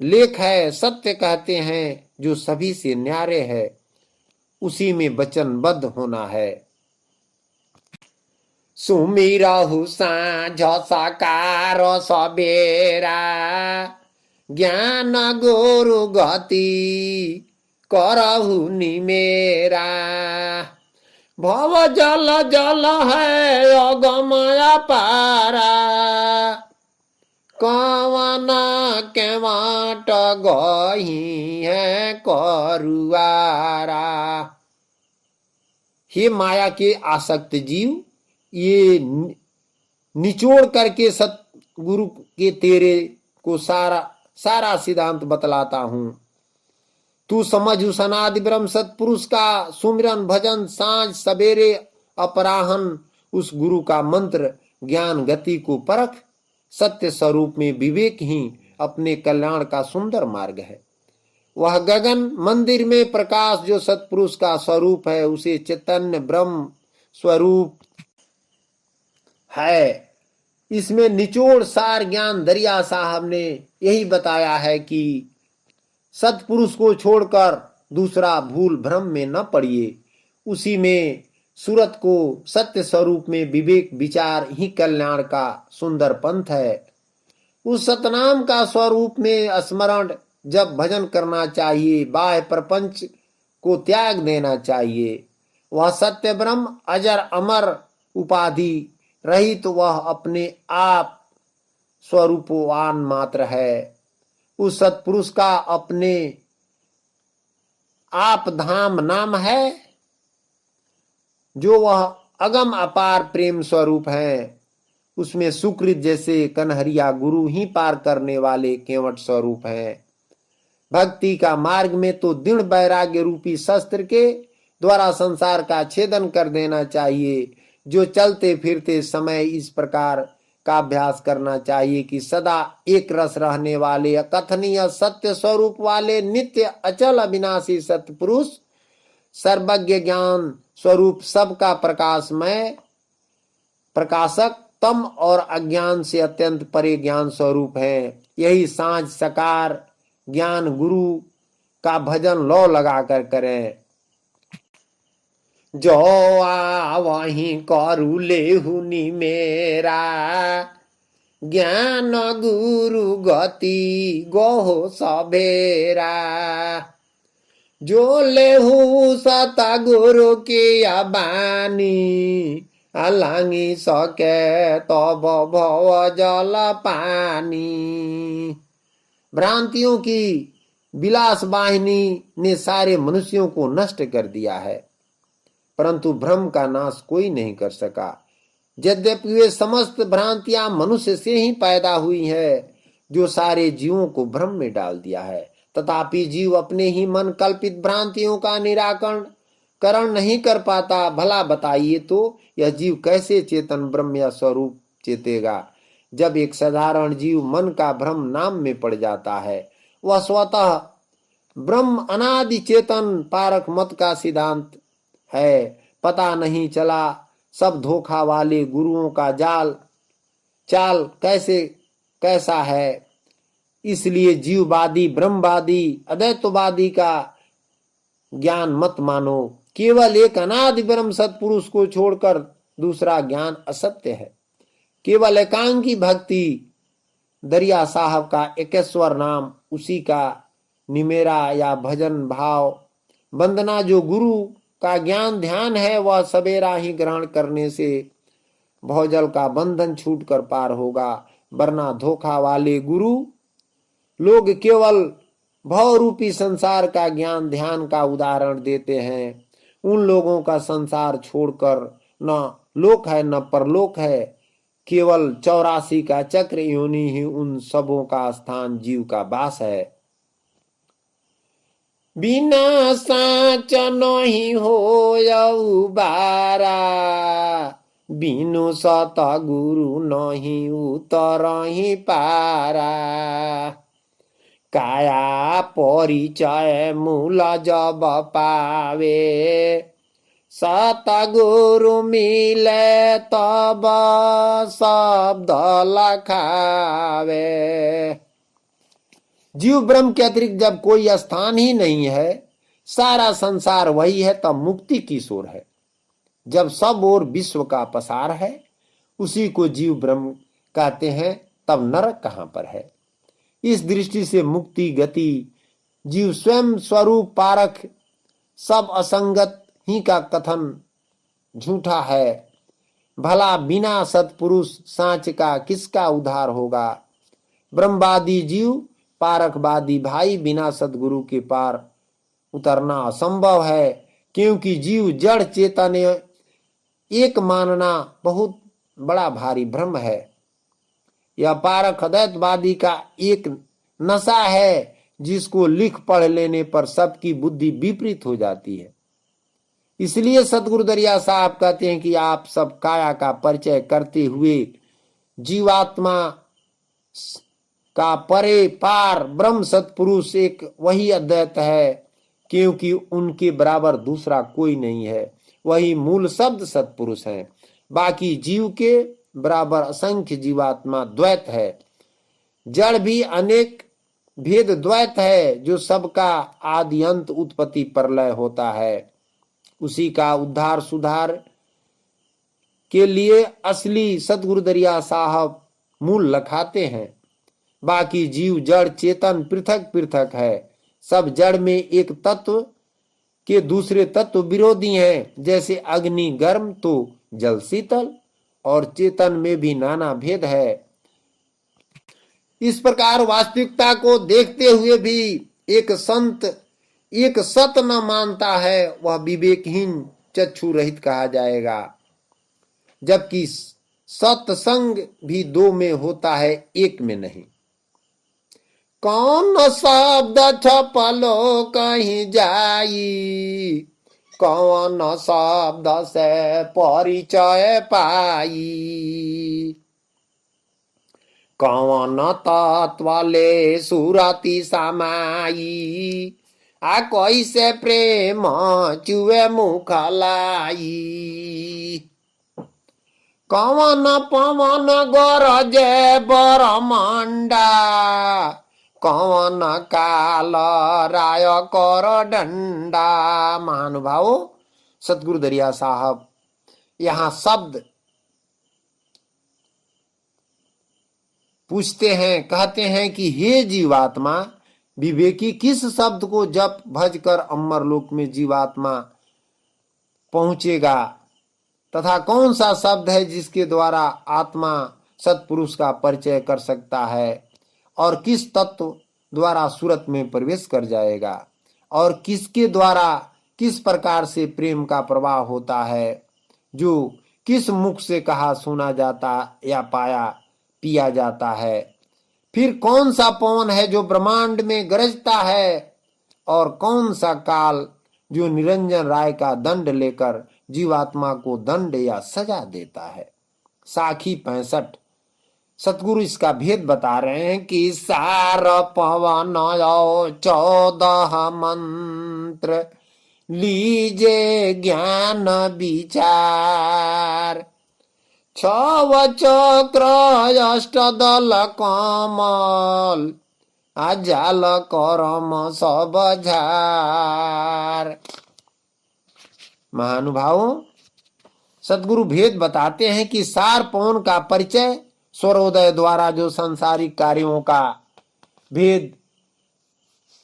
[SPEAKER 1] लेख है। सत्य कहते हैं जो सभी से न्यारे है, उसी में वचनबद्ध होना है। सुमिरहु साँझ सकार सबेरा, ज्ञान गुरु गति करहु निमेरा। भव जल जल है अगमया पारा, कवन के वाट गही है करुआरा। हे माया के आसक्त जीव, ये निचोड़ करके सतगुरु के तेरे को सारा सिद्धांत बतलाता हूं। तू समझ उस अनादि ब्रह्म सतपुरुष का सुमिरन भजन सांझ सवेरे अपराहन, उस गुरु का मंत्र ज्ञान गति को परख। सत्य स्वरूप में विवेक ही अपने कल्याण का सुंदर मार्ग है। वह गगन मंदिर में प्रकाश जो सतपुरुष का स्वरूप है, उसे चैतन्य ब्रह्म स्वरूप है। इसमें निचोड़ सार ज्ञान दरिया साहब ने यही बताया है कि सतपुरुष को छोड़कर दूसरा भूल भ्रम में न पड़िए। उसी में सूरत को सत्य स्वरूप में विवेक विचार ही कल्याण का सुंदर पंथ है। उस सतनाम का स्वरूप में स्मरण जब भजन करना चाहिए, बाह्य प्रपंच को त्याग देना चाहिए। वह सत्य ब्रह्म अजर अमर उपाधि रहित, तो वह अपने आप स्वरूपवान मात्र है। उस सतपुरुष का अपने आप धाम नाम है, जो वह अगम अपार प्रेम स्वरूप है। उसमें सुकृत जैसे कन्हरिया गुरु ही पार करने वाले केवट स्वरूप है। भक्ति का मार्ग में तो दृढ़ वैराग्य रूपी शस्त्र के द्वारा संसार का छेदन कर देना चाहिए। जो चलते फिरते समय इस प्रकार का अभ्यास करना चाहिए कि सदा एक रस रहने वाले अकथनीय सत्य स्वरूप वाले नित्य अचल अविनाशी सतपुरुष सर्वज्ञ ज्ञान स्वरूप सबका प्रकाशमय प्रकाशक तम और अज्ञान से अत्यंत परे ज्ञान स्वरूप है। यही सांझ सकार ज्ञान गुरु का भजन लौ लगाकर करें। जो वहीं करू लेहुनी मेरा, ज्ञान गुरु गति गोहो सबेरा। जो लेहु सता गुरु की बानी, लांगी सके तब भव जल पानी। भ्रांतियों की विलास वाहिनी ने सारे मनुष्यों को नष्ट कर दिया है, परंतु भ्रम का नाश कोई नहीं कर सका। यद्यपि वे समस्त भ्रांतियां मनुष्य से ही पैदा हुई है, जो सारे जीवों को भ्रम में डाल दिया है, तथापि जीव अपने ही मन कल्पित भ्रांतियों का निराकरण नहीं कर पाता। भला बताइए तो यह जीव कैसे चेतन ब्रह्म या स्वरूप चेतेगा, जब एक साधारण जीव मन का भ्रम नाम में पड़ जाता है। वह स्वतः ब्रह्म अनादि चेतन पारक मत का सिद्धांत है। पता नहीं चला सब धोखा वाले गुरुओं का चाल कैसा है। इसलिए जीववादी ब्रह्मवादी अद्वैतवादी का ज्ञान मत मानो। केवल एक अनादि ब्रह्म सतपुरुष को छोड़कर दूसरा ज्ञान असत्य है। केवल एकांकी भक्ति दरिया साहब का एकेश्वर नाम, उसी का निमेरा या भजन भाव वंदना जो गुरु का ज्ञान ध्यान है, वह सवेरा ही ग्रहण करने से भवजल का बंधन छूटकर पार होगा। वरना धोखा वाले गुरु लोग केवल भव रूपी संसार का ज्ञान ध्यान का उदाहरण देते हैं। उन लोगों का संसार छोड़कर न लोक है न परलोक है। केवल 84 का चक्र योनि ही उन सबों का स्थान जीव का वास है। बिना साच नहीं हो बारा, बिनु सत गुरु नहीं उतरही पारा। काया परिचय मूल जब पावे, सतगुरु मिले तब शब्द लखावे। जीव ब्रह्म के अतिरिक्त जब कोई स्थान ही नहीं है, सारा संसार वही है, तब मुक्ति किस ओर है। जब सब ओर विश्व का पसार है, उसी को जीव ब्रह्म कहते हैं, तब नरक कहां पर है। इस दृष्टि से मुक्ति गति जीव स्वयं स्वरूप पारख सब असंगत ही का कथन झूठा है। भला बिना सत्पुरुष सांच का किसका उद्धार होगा। ब्रह्मवादी जीव पारखवादी भाई, बिना सदगुरु के पार उतरना असंभव है, क्योंकि जीव जड़ चेतन एक मानना बहुत बड़ा भारी भ्रम है। यह पारख अद्वैतवादी का एक नशा है, जिसको लिख पढ़ लेने पर सबकी बुद्धि विपरीत हो जाती है। इसलिए सतगुरु दरिया साहब कहते हैं कि आप सब काया का परिचय करते हुए जीवात्मा का परे पार ब्रह्म सतपुरुष एक वही अद्वैत है, क्योंकि उनके बराबर दूसरा कोई नहीं है। वही मूल शब्द सतपुरुष है। बाकी जीव के बराबर असंख्य जीवात्मा द्वैत है। जड़ भी अनेक भेद द्वैत है, जो सबका आदि अंत उत्पत्ति प्रलय होता है। उसी का उद्धार सुधार के लिए असली सतगुरु दरिया साहब मूल लखाते हैं। बाकी जीव जड़ चेतन पृथक पृथक है। सब जड़ में एक तत्व के दूसरे तत्व विरोधी हैं। जैसे अग्नि गर्म तो जल शीतल, और चेतन में भी नाना भेद है। इस प्रकार वास्तविकता को देखते हुए भी एक संत एक सत न मानता है, वह विवेकहीन चक्षु रहित कहा जाएगा। जबकि सत्संग भी दो में होता है, एक में नहीं। कौन शब्द छपलो कहीं जाई, कौन शब्द से परिचय पाई, कौन तत्वले सुरति समाई, आ कैसे प्रेम चुए मुख लाई, कौन पवन गरजे बरमंडा, कौन काल राय कर डंडा। महानुभाव, सतगुरु दरिया साहब यहाँ शब्द पूछते हैं, कहते हैं कि हे जीवात्मा, विवेकी किस शब्द को जप भज कर अमरलोक में जीवात्मा पहुंचेगा, तथा कौन सा शब्द है जिसके द्वारा आत्मा सत्पुरुष का परिचय कर सकता है, और किस तत्व द्वारा सूरत में प्रवेश कर जाएगा, और किसके द्वारा किस प्रकार से प्रेम का प्रवाह होता है, जो किस मुख से कहा सुना जाता या पाया पिया जाता है। फिर कौन सा पवन है जो ब्रह्मांड में गरजता है, और कौन सा काल जो निरंजन राय का दंड लेकर जीवात्मा को दंड या सजा देता है। साखी 65। सतगुरु इसका भेद बता रहे हैं कि सार पवन 14 मंत्र लीजे ज्ञान विचार, 6 चक्र अष्टदल कमल, आजाल करम सब झार। महानुभावों, सतगुरु भेद बताते हैं कि सार पवन का परिचय स्वरोदय द्वारा जो सांसारिक कार्यों का भेद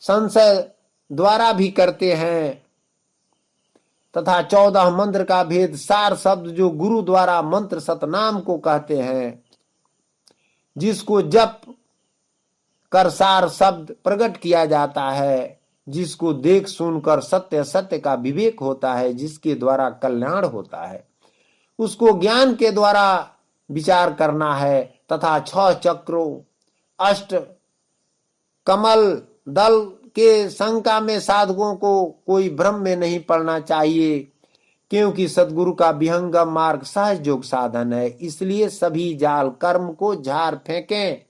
[SPEAKER 1] संशय द्वारा भी करते हैं, तथा 14 मंत्र का भेद सार शब्द जो गुरु द्वारा मंत्र सतनाम को कहते हैं, जिसको जप कर सार शब्द प्रकट किया जाता है, जिसको देख सुनकर सत्य सत्य का विवेक होता है, जिसके द्वारा कल्याण होता है, उसको ज्ञान के द्वारा विचार करना है। तथा 6 चक्रों अष्ट कमल दल के शंका में साधकों को कोई भ्रम में नहीं पड़ना चाहिए, क्योंकि सदगुरु का विहंगम मार्ग सहज योग साधन है। इसलिए सभी जाल कर्म को झाड़ फेंकें।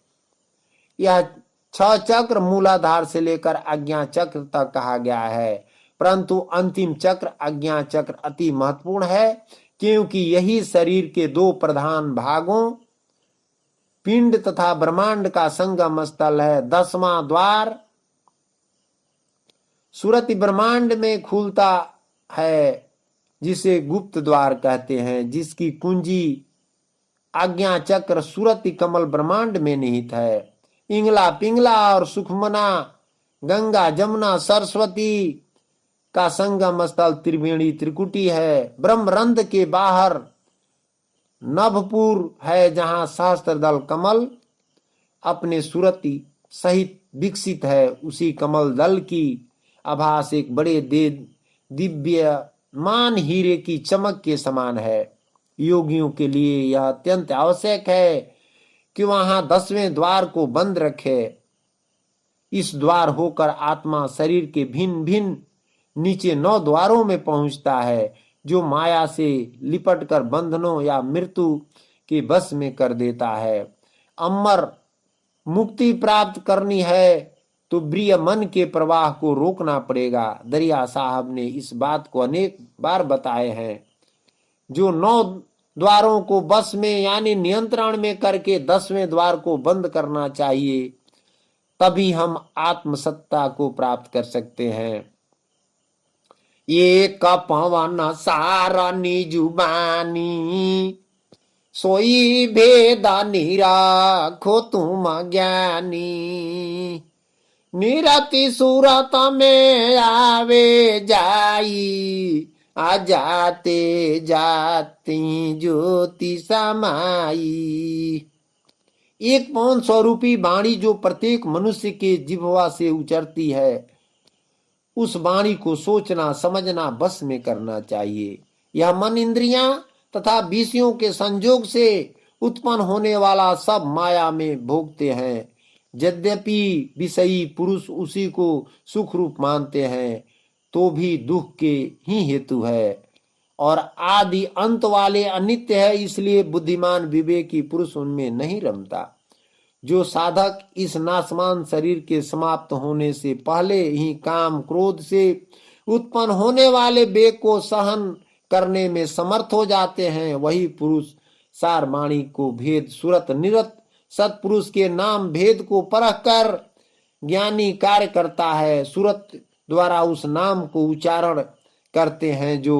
[SPEAKER 1] यह 6 चक्र मूलाधार से लेकर आज्ञा चक्र तक कहा गया है, परंतु अंतिम चक्र आज्ञा चक्र अति महत्वपूर्ण है, क्योंकि यही शरीर के 2 प्रधान भागों पिंड तथा ब्रह्मांड का संगम स्थल है। 10वां द्वार सुरति ब्रह्मांड में खुलता है, जिसे गुप्त द्वार कहते हैं, जिसकी कुंजी आज्ञा चक्र सुरति कमल ब्रह्मांड में निहित है। इंगला पिंगला और सुखमना, गंगा जमुना सरस्वती का संगम स्थल त्रिवेणी त्रिकुटी है। ब्रह्मरंध्र के बाहर नभपुर है, जहां सहस्त्रदल कमल अपने सूरती सहित विकसित है। उसी कमल दल की आभास एक बड़े दिव्यमान हीरे की चमक के समान है। योगियों के लिए यह अत्यंत आवश्यक है कि वहां 10वें द्वार को बंद रखे। इस द्वार होकर आत्मा शरीर के भिन्न भिन्न नीचे 9 द्वारों में पहुंचता है, जो माया से लिपटकर बंधनों या मृत्यु के बस में कर देता है। अमर मुक्ति प्राप्त करनी है तो प्रिय मन के प्रवाह को रोकना पड़ेगा। दरिया साहब ने इस बात को अनेक बार बताए हैं। जो 9 द्वारों को बस में यानी नियंत्रण में करके 10वें द्वार को बंद करना चाहिए, तभी हम आत्मसत्ता को प्राप्त कर सकते हैं। एक पवन सारनी जुबानी सोई भेद निराखो तुम ज्ञानी। निरति सूरत में आवे जाई, आ जाते जाती ज्योति समाई। एक पवन स्वरूपी वाणी जो प्रत्येक मनुष्य के जिह्वा से उचरती है, उस वाणी को सोचना समझना बस में करना चाहिए। यह मन इंद्रियां तथा विषयों के संयोग से उत्पन्न होने वाला सब माया में भोगते हैं। यद्यपि विषयी पुरुष उसी को सुख रूप मानते हैं, तो भी दुख के ही हेतु है और आदि अंत वाले अनित्य है, इसलिए बुद्धिमान विवेकी पुरुष उनमें नहीं रमता। जो साधक इस नाशवान शरीर के समाप्त होने से पहले ही काम क्रोध से उत्पन्न होने वाले वेग को सहन करने में समर्थ हो जाते हैं, वही पुरुष सारवाणी को भेद सुरत निरत सत्पुरुष के नाम भेद को परख कर ज्ञानी कार्य करता है। सुरत द्वारा उस नाम को उच्चारण करते हैं जो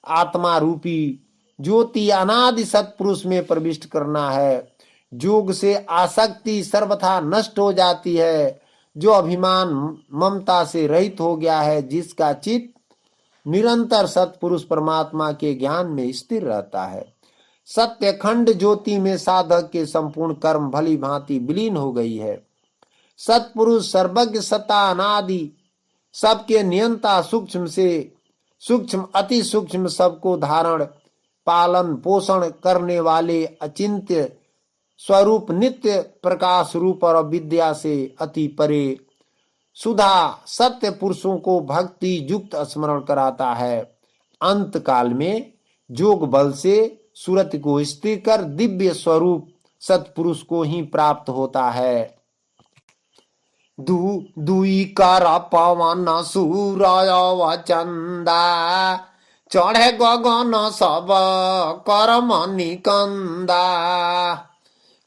[SPEAKER 1] आत्मा रूपी ज्योति अनादि सत्पुरुष में प्रविष्ट करना है। योग से आसक्ति सर्वथा नष्ट हो जाती है। जो अभिमान ममता से रहित हो गया है, जिसका चित्त निरंतर सत्पुरुष परमात्मा के ज्ञान में स्थिर रहता है, सत्य खंड ज्योति में साधक के संपूर्ण कर्म भली भांति विलीन हो गई है। सत्पुरुष सर्वज्ञ सत्ता अनादि सबके नियंता, सूक्ष्म से सूक्ष्म अति सूक्ष्म सबको धारण पालन पोषण करने वाले अचिंत्य स्वरूप नित्य प्रकाश रूप और विद्या से अति परे सुधा सत्य पुरुषों को भक्ति युक्त स्मरण कराता है। अंत काल में योग बल से सूरत को स्थिर कर दिव्य स्वरूप सत्पुरुष को ही प्राप्त होता है। दुई कर पवन सूरय व चंदा, चढ़े गगन सब कर्म निकंदा।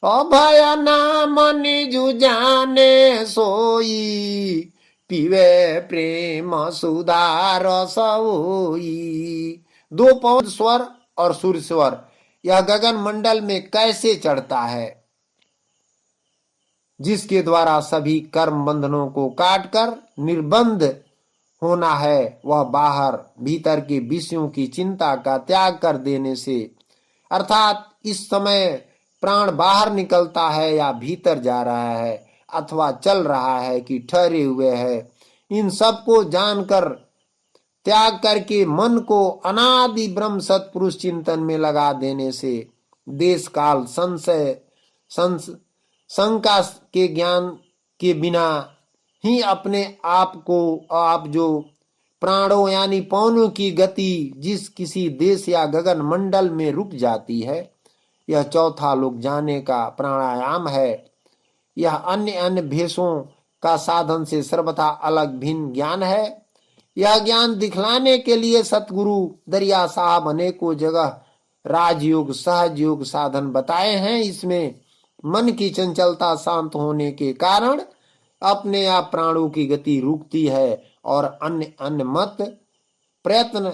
[SPEAKER 1] अभय नाम निजु जाने सोई, पीवे प्रेम सुधार सोई। 2 पवन स्वर और सूर्य स्वर यह गगन मंडल में कैसे चढ़ता है, जिसके द्वारा सभी कर्म बंधनों को काटकर निर्बंध होना है, वह बाहर भीतर के विषयों की चिंता का त्याग कर देने से, अर्थात इस समय प्राण बाहर निकलता है या भीतर जा रहा है अथवा चल रहा है कि ठहरे हुए है, इन सब को जानकर त्याग करके मन को अनादि ब्रह्म सत्पुरुष चिंतन में लगा देने से देश काल संशय शंका के ज्ञान के बिना ही अपने आप को आप जो प्राणों यानी पवनों की गति जिस किसी देश या गगन मंडल में रुक जाती है, यह चौथा लोक जाने का प्राणायाम है। यह अन्य अन्य भेषों का साधन से सर्वथा अलग भिन्न ज्ञान है। यह ज्ञान दिखलाने के लिए सतगुरु दरिया साहब अनेकों जगह राजयोग सहज योग साधन बताए हैं। इसमें मन की चंचलता शांत होने के कारण अपने आप प्राणों की गति रुकती है और अन्य अन्य मत प्रयत्न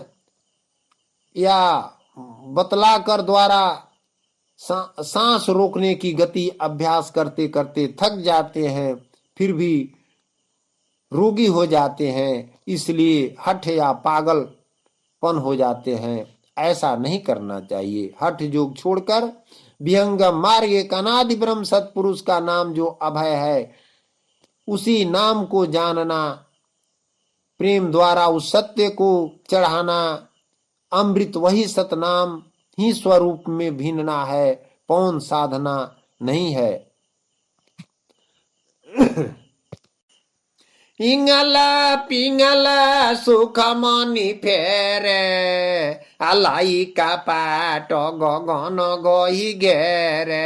[SPEAKER 1] या बतलाकर द्वारा सांस रोकने की गति अभ्यास करते करते थक जाते हैं, फिर भी रोगी हो जाते हैं, इसलिए हठ या पागलपन हो जाते हैं। ऐसा नहीं करना चाहिए। हठ योग छोड़कर विहंगम मार्ग एक अनादि ब्रह्म सत्पुरुष का नाम जो अभय है, उसी नाम को जानना, प्रेम द्वारा उस सत्य को चढ़ाना। अमृत वही सतनाम ही स्वरूप में भिन्ना है, पौन साधना नहीं है। इंगला पिंगला सुख मनी फेरे, अलाई का पाट गगन गही घेरे।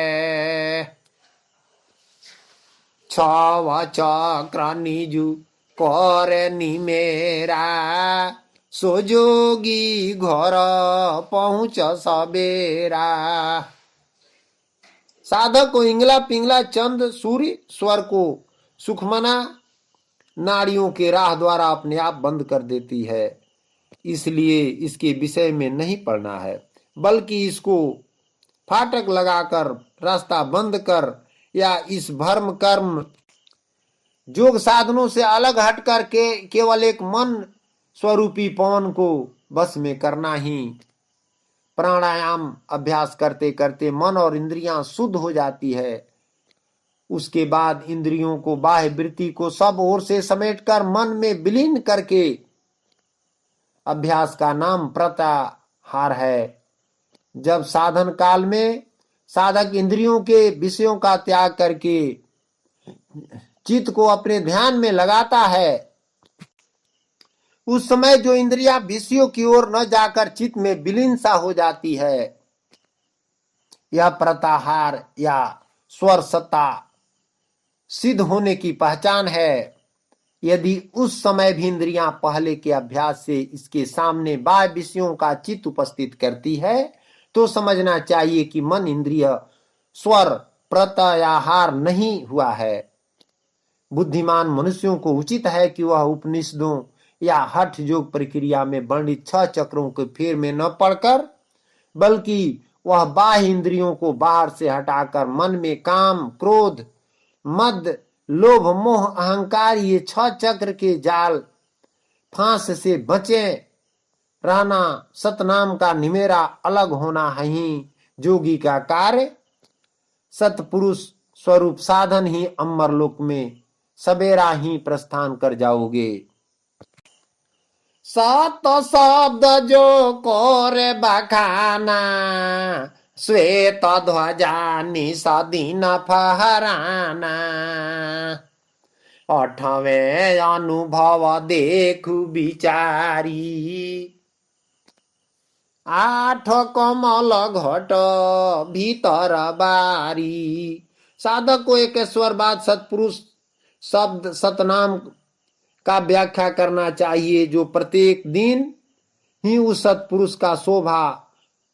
[SPEAKER 1] छव चक्र निजु करे निमेरा, सोजोगी घर पहुंच सबेरा। साधक को इंगला पिंगला चंद सूर्य स्वर को सुखमना नाड़ियों के राह द्वारा अपने आप बंद कर देती है, इसलिए इसके विषय में नहीं पढ़ना है, बल्कि इसको फाटक लगाकर रास्ता बंद कर या इस भर्म कर्म योग साधनों से अलग हटकर के केवल एक मन स्वरूपी पवन को बस में करना ही। प्राणायाम अभ्यास करते करते मन और इंद्रियां शुद्ध हो जाती है। उसके बाद इंद्रियों को बाह्य वृत्ति को सब ओर से समेटकर मन में विलीन करके अभ्यास का नाम प्रत्याहार है। जब साधन काल में साधक इंद्रियों के विषयों का त्याग करके चित्त को अपने ध्यान में लगाता है, उस समय जो इंद्रियां विषयों की ओर न जाकर चित्त में विलीन सा हो जाती है, यह प्रत्याहार या स्वर सत्ता सिद्ध होने की पहचान है। यदि उस समय भी इंद्रियां पहले के अभ्यास से इसके सामने बाह्य विषयों का चित्त उपस्थित करती है, तो समझना चाहिए कि मन इंद्रिय स्वर प्रत्याहार नहीं हुआ है। बुद्धिमान मनुष्यों को उचित है कि वह उपनिषदों या हठ योग प्रक्रिया में वर्णित 6 चक्रों के फेर में न पड़कर, बल्कि वह बाह्य इंद्रियों को बाहर से हटाकर मन में काम, क्रोध, मद, लोभ, मोह, अहंकार, ये 6 चक्र के जाल फांस से बचे रहना, सतनाम का निमेरा अलग होना है ही जोगी का कार्य। सतपुरुष स्वरूप साधन ही अमरलोक में सवेरा ही प्रस्थान कर जाओगे। सत शब्द जो कोरे बखाना, श्वेत ध्वजा निसदीन फहराना। 8वें अनुभव देखु विचारी, 8 कमल घट भीतर बारी। साधक को एकेश्वरवाद सत्पुरुष शब्द सतनाम का व्याख्या करना चाहिए, जो प्रत्येक दिन ही उस सत्पुरुष का शोभा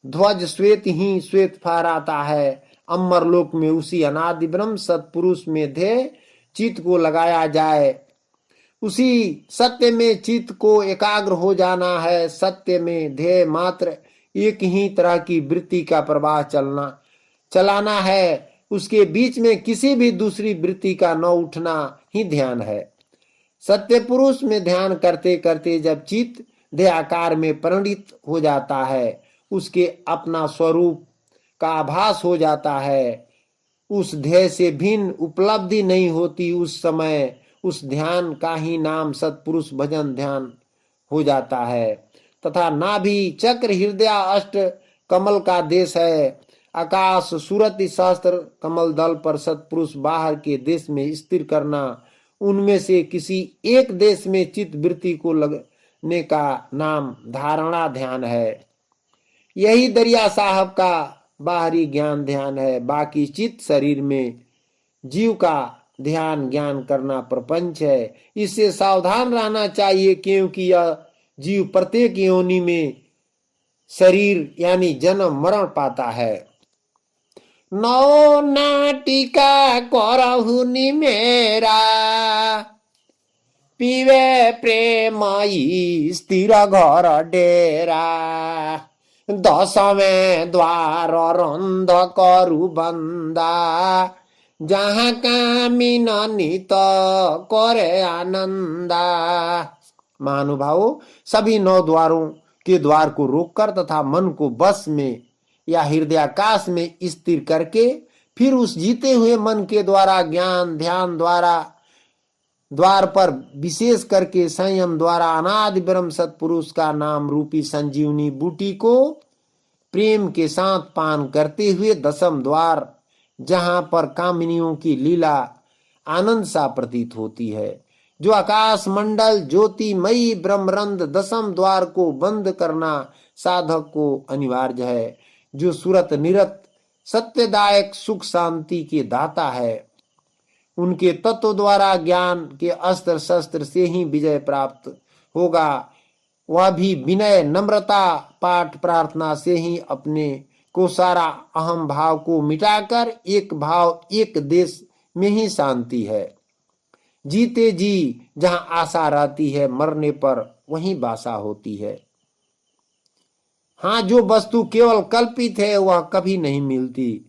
[SPEAKER 1] ध्वज श्वेत ही श्वेत फहराता है। अमरलोक में उसी अनादि ब्रह्म सत्पुरुष में ध्येय चित्त को लगाया जाए, उसी सत्य में चित्त को एकाग्र हो जाना है। सत्य में ध्येय मात्र एक ही तरह की वृत्ति का प्रवाह चलाना है, उसके बीच में किसी भी दूसरी वृत्ति का न उठना ही ध्यान है। सत्य पुरुष में ध्यान करते करते जब चित्त ध्येयाकार में परिणित हो जाता है, उसके अपना स्वरूप का आभास हो जाता है, उस ध्येय से भिन्न उपलब्धि नहीं होती। उस समय उस ध्यान का ही नाम सत्पुरुष भजन ध्यान हो जाता है। तथा नाभि चक्र हृदय अष्ट कमल का देश है। आकाश सूरत सहस्त्र कमल दल पर सत्पुरुष बाहर के देश में स्थिर करना, उनमें से किसी एक देश में चित्त वृत्ति को लगने का नाम धारणा ध्यान है। यही दरिया साहब का बाहरी ज्ञान ध्यान है। बाकी चित्त शरीर में जीव का ध्यान ज्ञान करना प्रपंच है। इससे सावधान रहना चाहिए, क्योंकि यह जीव प्रत्येक योनि में शरीर यानी जन्म मरण पाता है। नौ नाटिका करहुनि मेरा, पीवे प्रेमई स्थिर घर डेरा। 10वें द्वार रंध करु बंदा, जहाँ कामिन नित करे आनंदा। महानुभावों, सभी 9 द्वारों के द्वार को रोककर तथा मन को बस में या हृदयाकाश में स्थिर करके फिर उस जीते हुए मन के द्वारा ज्ञान ध्यान द्वार पर विशेष करके संयम द्वारा अनादि ब्रह्म सत्पुरुष का नाम रूपी संजीवनी बूटी को प्रेम के साथ पान करते हुए 10वें द्वार, जहां पर कामिनियों की लीला आनंद सा प्रतीत होती है, जो आकाश मंडल ज्योतिमयी ब्रह्मरंध्र 10वें द्वार को बंद करना साधक को अनिवार्य है, जो सुरत निरत सत्यदायक सुख शांति के दाता है। उनके तत्व द्वारा ज्ञान के अस्त्र शस्त्र से ही विजय प्राप्त होगा, वह भी विनय नम्रता पाठ प्रार्थना से ही अपने को सारा अहम भाव को मिटाकर एक भाव एक देश में ही शांति है। जीते जी जहां आशा रहती है, मरने पर वहीं बासा होती है। हाँ, जो वस्तु केवल कल्पित है वह कभी नहीं मिलती।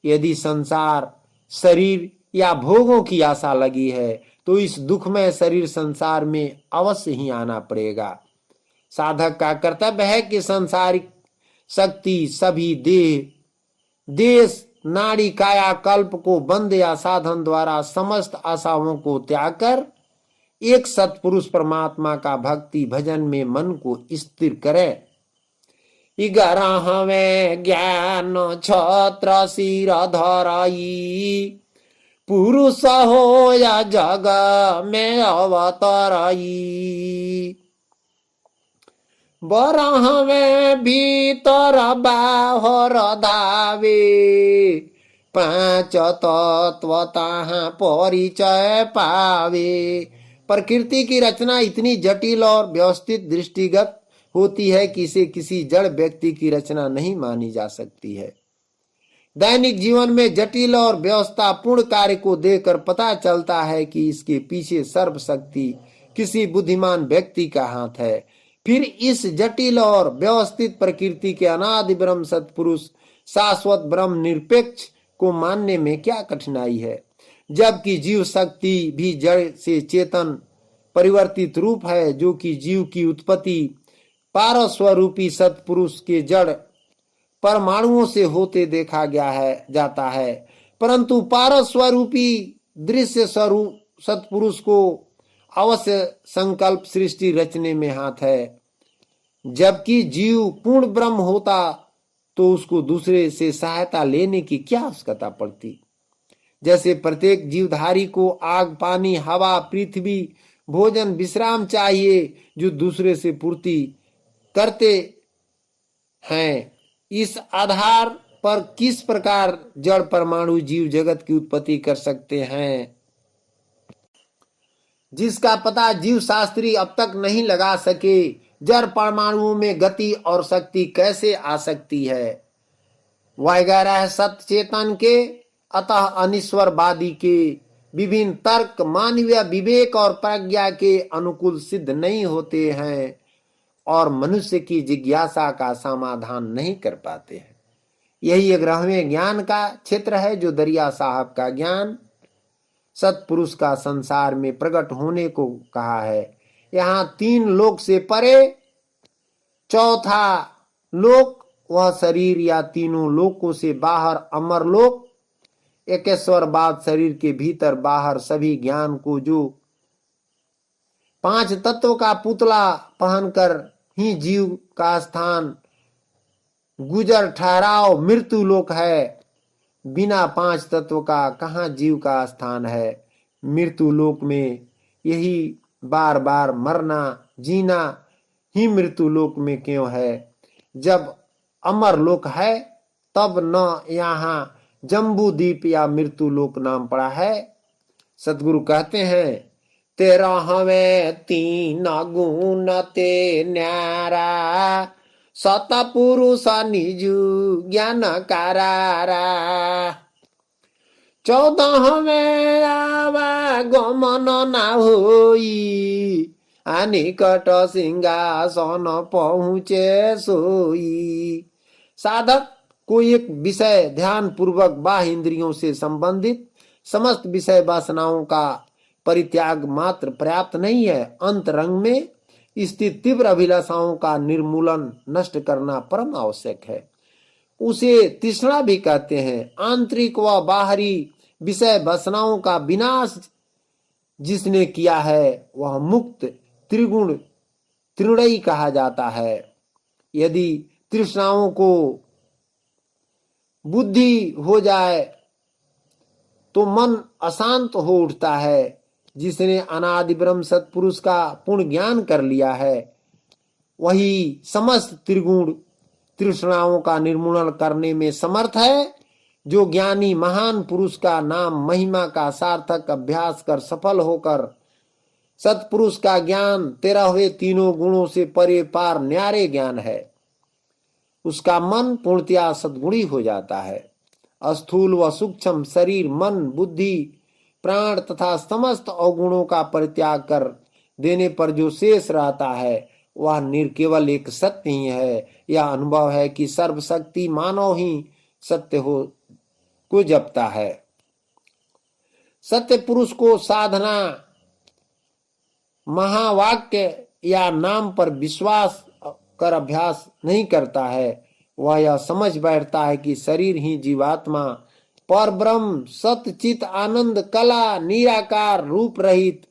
[SPEAKER 1] यदि संसार शरीर या भोगों की आशा लगी है तो इस दुखमय शरीर संसार में अवश्य ही आना पड़ेगा। साधक का कर्तव्य है कि सांसारिक शक्ति सभी देह देश नाड़ी काया कल्प को बंद या साधन द्वारा समस्त आशाओं को त्याग कर एक सत्पुरुष परमात्मा का भक्ति भजन में मन को स्थिर करे। 11वें ज्ञान छत्र सिर धराई, पुरुष हो या जग में अवतराई। 12वें भीतर बाहर धावे, 5 तत्व ताहाँ परिचय पावे। प्रकृति की रचना इतनी जटिल और व्यवस्थित दृष्टिगत होती है कि इसे किसी जड़ व्यक्ति की रचना नहीं मानी जा सकती है। दैनिक जीवन में जटिल और व्यवस्थापूर्ण कार्य को देखकर पता चलता है कि इसके पीछे सर्वशक्ति किसी बुद्धिमान व्यक्ति का हाथ है। फिर इस जटिल और व्यवस्थित प्रकृति के अनादि ब्रह्म सत्पुरुष शाश्वत ब्रह्म निरपेक्ष को मानने में क्या कठिनाई है, जबकि जीव शक्ति भी जड़ से चेतन परिवर्तित रूप है, जो कि जीव की उत्पत्ति पारस्वरूपी सत्पुरुष के जड़ परमाणुओं से होते देखा जाता है। परंतु पारस्वरूपी दृश्य स्वरूप सत्पुरुष को अवश्य संकल्प सृष्टि रचने में हाथ है। जबकि जीव पूर्ण ब्रह्म होता तो उसको दूसरे से सहायता लेने की क्या आवश्यकता पड़ती। जैसे प्रत्येक जीवधारी को आग पानी हवा पृथ्वी भोजन विश्राम चाहिए, जो दूसरे से पूर्ति करते हैं, इस आधार पर किस प्रकार जड़ परमाणु जीव जगत की उत्पत्ति कर सकते हैं, जिसका पता जीव शास्त्री अब तक नहीं लगा सके। जड़ परमाणुओं में गति और शक्ति कैसे आ सकती है, वगैरह सत्य चेतन के अतः अनिश्वरवादी के विभिन्न तर्क मानवीय विवेक और प्रज्ञा के अनुकूल सिद्ध नहीं होते हैं और मनुष्य की जिज्ञासा का समाधान नहीं कर पाते हैं। यही 11वें ज्ञान का क्षेत्र है, जो दरिया साहब का ज्ञान सत्पुरुष का संसार में प्रकट होने को कहा है। यहाँ 3 लोक से परे 4था लोक, वह शरीर या तीनों लोकों से बाहर अमर लोक, एकेश्वरवाद शरीर के भीतर बाहर सभी ज्ञान को जो 5 तत्व का पुतला पहनकर ही जीव का स्थान गुजर ठहराव मृत्यु लोक है। बिना 5 तत्व का कहाँ जीव का स्थान है। मृत्यु लोक में यही बार बार मरना जीना ही मृत्यु लोक में क्यों है। जब अमर लोक है तब न यहाँ जम्बू द्वीप या मृत्यु लोक नाम पड़ा है। सतगुरु कहते हैं, 13वें 3 गुण ते न्यारा, सतपुरुष निजु ज्ञान कारारा। 14वें आवागमन ना होई, निकट सिंहासन पहुँचे सोई। साधक को एक विषय ध्यान पूर्वक बाह्य इंद्रियों से संबंधित समस्त विषय वासनाओं का परित्याग मात्र पर्याप्त नहीं है, अंतरंग में स्थित तीव्र अभिलाषाओं का निर्मूलन नष्ट करना परम आवश्यक है। उसे तृष्णा भी कहते हैं। आंतरिक व बाहरी विषय वासनाओं का विनाश जिसने किया है वह मुक्त त्रिगुण त्रिणयी कहा जाता है। यदि तृष्णाओं को बुद्धि हो जाए तो मन अशांत हो उठता है। जिसने अनादि ब्रह्म सत्पुरुष का पूर्ण ज्ञान कर लिया है वही समस्त त्रिगुण तृष्णाओं का निर्मूलन करने में समर्थ है। जो ज्ञानी महान पुरुष का नाम महिमा का सार्थक अभ्यास कर सफल होकर सत्पुरुष का ज्ञान 13वें तीनों गुणों से परे पार न्यारे ज्ञान है, उसका मन पूर्णतया सद्गुणी हो जाता है। स्थूल व सूक्ष्म शरीर, मन, बुद्धि, प्राण तथा समस्त अवगुणों का परित्याग कर देने पर जो शेष रहता है वह निर्केवल एक सत्य ही है। यह अनुभव है कि सर्वशक्ति मानव ही सत्य को जपता है। सत्य पुरुष को साधना, महावाक्य या नाम पर विश्वास कर अभ्यास नहीं करता है। वह यह समझ बैठता है कि शरीर ही जीवात्मा पर ब्रह्म सत्य चित आनंद कला निराकार रूप रहित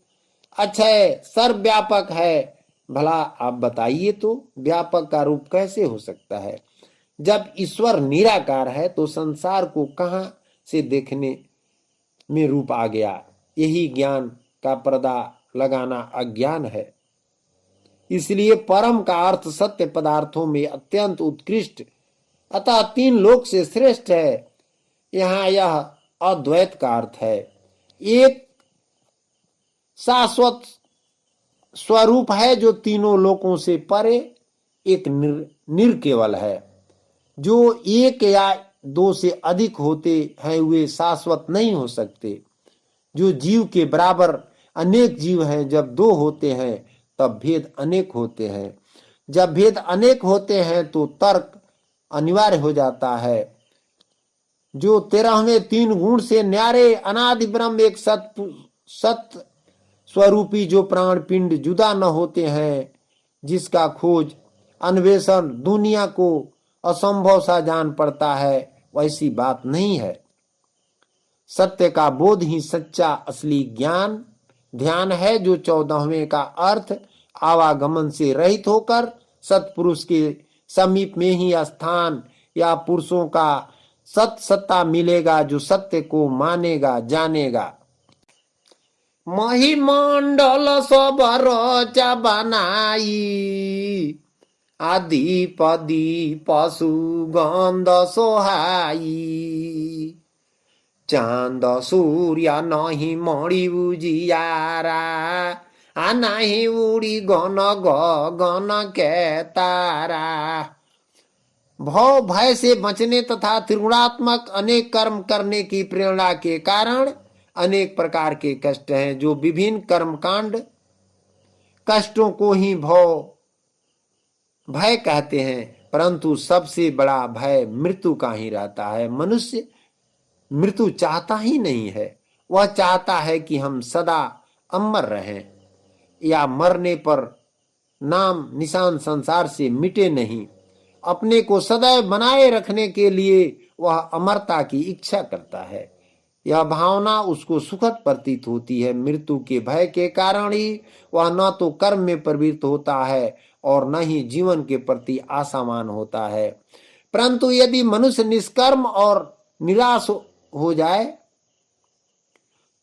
[SPEAKER 1] अक्षय सर्वव्यापक है। भला आप बताइए तो व्यापक का रूप कैसे हो सकता है? जब ईश्वर निराकार है तो संसार को कहां से देखने में रूप आ गया? यही ज्ञान का पर्दा लगाना अज्ञान है। इसलिए परम का अर्थ सत्य पदार्थों में अत्यंत उत्कृष्ट अतः 3 लोक से श्रेष्ठ है। यहाँ यह अद्वैत का अर्थ है। एक शाश्वत स्वरूप है जो तीनों लोकों से परे, एक निर्केवल है। जो एक या 2 से अधिक होते हैं वे शाश्वत नहीं हो सकते। जो जीव के बराबर अनेक जीव हैं, जब 2 होते हैं तब भेद अनेक होते हैं। जब भेद अनेक होते हैं तो तर्क अनिवार्य हो जाता है। जो 13वें 3 गुण से न्यारे अनादि ब्रह्म एक सत्य स्वरूपी जो प्राण पिंड जुदा न होते हैं, जिसका खोज अन्वेषण दुनिया को असंभव सा जान पड़ता है, वैसी बात नहीं है। सत्य का बोध ही सच्चा असली ज्ञान ध्यान है, जो 14वें का अर्थ आवागमन से रहित होकर सत्पुरुष के समीप में ही स्थान या पुरुषों का सत्ता मिलेगा, जो सत्य को मानेगा जानेगा। महिमंडल सब रचा बनाई आदि पदी पशु गंध सोहाई चांद सूर्य नहीं मणि उजियारा नहीं उड़ी गन गन के तारा। भव भय से बचने तथा त्रिगुणात्मक अनेक कर्म करने की प्रेरणा के कारण अनेक प्रकार के कष्ट हैं। जो विभिन्न कर्मकांड कष्टों को ही भय कहते हैं, परंतु सबसे बड़ा भय मृत्यु का ही रहता है। मनुष्य मृत्यु चाहता ही नहीं है। वह चाहता है कि हम सदा अमर रहें या मरने पर नाम निशान संसार से मिटे नहीं। अपने को सदैव बनाए रखने के लिए वह अमरता की इच्छा करता है। यह भावना उसको सुखद प्रतीत होती है। मृत्यु के भय के कारण ही वह न तो कर्म में प्रवृत्त होता है और न ही जीवन के प्रति आशावान होता है। परंतु यदि मनुष्य निष्कर्म और निराश हो जाए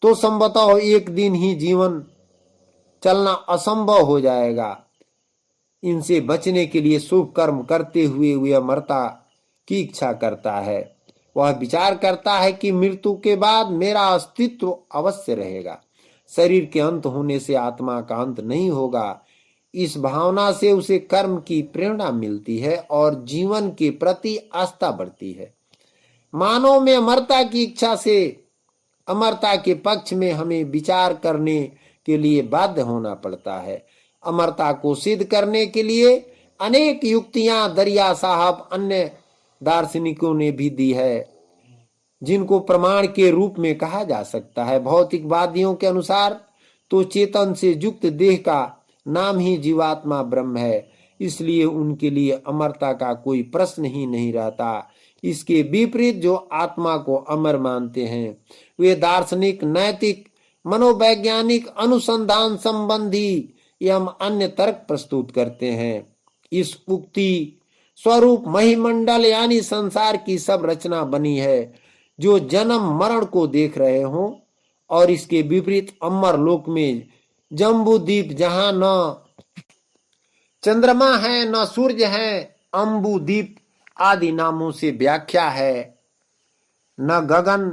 [SPEAKER 1] तो संभवतः एक दिन ही जीवन चलना असंभव हो जाएगा। इनसे बचने के लिए शुभ कर्म करते हुए वह अमरता की इच्छा करता है। वह विचार करता है कि मृत्यु के बाद मेरा अस्तित्व अवश्य रहेगा। शरीर के अंत होने से आत्मा का अंत नहीं होगा। इस भावना से उसे कर्म की प्रेरणा मिलती है और जीवन के प्रति आस्था बढ़ती है। मानव में अमरता की इच्छा से अमरता के पक्ष में हमें विचार करने के लिए बाध्य होना पड़ता है। अमरता को सिद्ध करने के लिए अनेक युक्तियां दरिया साहब अन्य दार्शनिकों ने भी दी है। जिनको प्रमाण के रूप में कहा जा सकता है। भौतिकवादियों के अनुसार तो चेतन से युक्त देह का नाम ही जीवात्मा ब्रह्म है, इसलिए उनके लिए अमरता का कोई प्रश्न ही नहीं रहता। इसके विपरीत जो आत्मा को अमर मानते हैं वे दार्शनिक, नैतिक, मनोवैज्ञानिक, अनुसंधान संबंधी एवं अन्य तर्क प्रस्तुत करते हैं। इस उक्ति स्वरूप महिमंडल यानी संसार की सब रचना बनी है जो जन्म मरण को देख रहे हों, और इसके विपरीत अमर लोक में जम्बूद्वीप जहां न चंद्रमा है न सूर्य है, अम्बुद्वीप आदि नामों से व्याख्या है, न गगन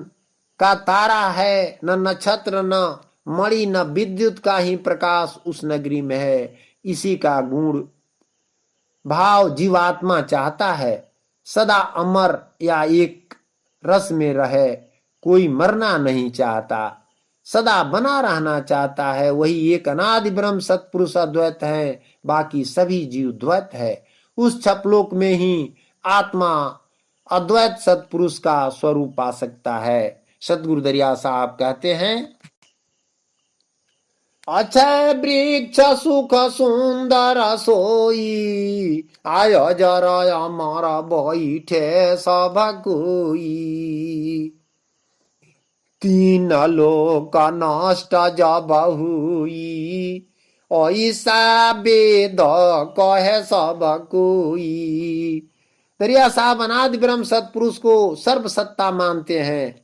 [SPEAKER 1] का तारा है, न नक्षत्र, न मणि, न विद्युत का ही प्रकाश उस नगरी में है। इसी का गुण भाव जीवात्मा चाहता है, सदा अमर या एक रस में रहे। कोई मरना नहीं चाहता, सदा बना रहना चाहता है। वही एक अनादि ब्रह्म सत्पुरुष अद्वैत है, बाकी सभी जीव द्वैत है। उस छपलोक में ही आत्मा अद्वैत सत्पुरुष का स्वरूप पा सकता है। सतगुरु दरिया साहब कहते हैं, अक्षय वृक्ष सुख सुंदर सोई, आय जरा हमारा बैठे सब कोई। तीन लोक नष्ट जब हुई, ऐसा वेद कहे सब कोई। दरिया साहब अनादि ब्रह्म सत्पुरुष को सर्व सत्ता मानते हैं।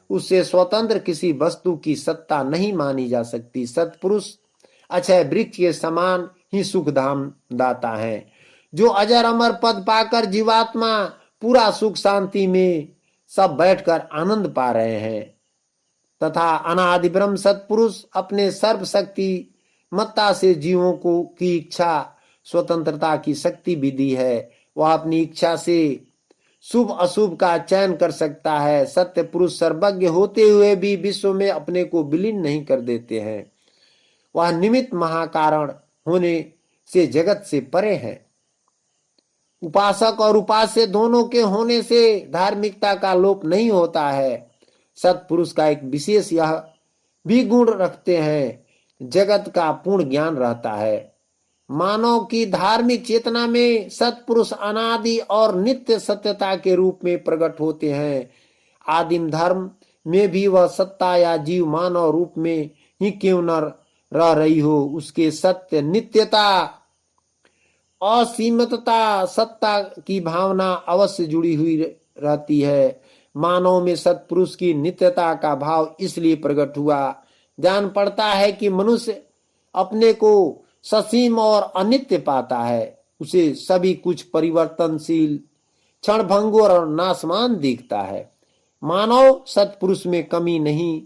[SPEAKER 1] उससे स्वतंत्र किसी वस्तु की सत्ता नहीं मानी जा सकती। सत्पुरुष अक्षय वृक्ष के समान ही सुख धाम दाता है। जो अजर अमर पद पाकर जीवात्मा पूरा सुख शांति में सब बैठकर आनंद पा रहे हैं, तथा अनादि ब्रह्म सत्पुरुष अपने सर्वशक्ति मत्ता से जीवों को की इच्छा स्वतंत्रता की शक्ति भी दी है। वह अपनी इच्छा से शुभ अशुभ का चयन कर सकता है। सत्य पुरुष सर्वज्ञ होते हुए भी विश्व में अपने को विलीन नहीं कर देते हैं। वह निमित्त महाकारण होने से जगत से परे है। उपासक और उपास्य दोनों के होने से धार्मिकता का लोप नहीं होता है। सत्पुरुष का एक विशेष यह भी गुण रखते हैं, जगत का पूर्ण ज्ञान रहता है। मानव की धार्मिक चेतना में सत्पुरुष अनादि और नित्य सत्यता के रूप में प्रकट होते हैं। आदिम धर्म में भी वह सत्ता या जीव मानव रूप में ही क्यों न रह रही हो, उसके सत्य, नित्यता, असीमितता, सत्ता की भावना अवश्य जुड़ी हुई रहती है। मानव में सत्पुरुष की नित्यता का भाव इसलिए प्रकट हुआ। जान पड़ता है कि मनुष्य अपने को ससीम और अनित्य पाता है। उसे सभी कुछ परिवर्तनशील, क्षणभंगुर और नाशवान दिखता है। मानव सत्पुरुष में कमी नहीं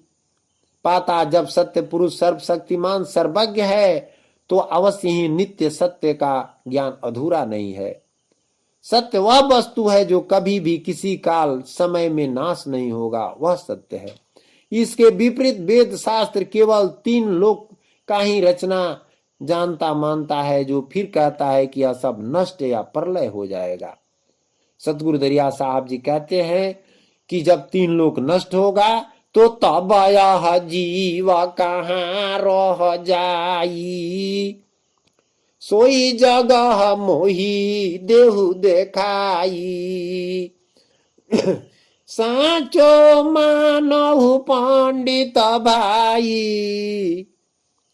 [SPEAKER 1] पाता। जब सत्य पुरुष सर्वशक्तिमान सर्वज्ञ है तो अवश्य ही नित्य सत्य का ज्ञान अधूरा नहीं है। सत्य वह वस्तु है जो कभी भी किसी काल समय में नाश नहीं होगा, वह सत्य है। इसके विपरीत वेद शास्त्र केवल 3 लोक का ही रचना जानता मानता है, जो फिर कहता है कि यह सब नष्ट या प्रलय हो जाएगा। सतगुरु दरिया साहब जी कहते हैं कि जब 3 लोक नष्ट होगा तो तब यह जीव कहाँ रह जाई, सोई जगह मोही देहु देखाई। साचो मानहु पंडित भाई,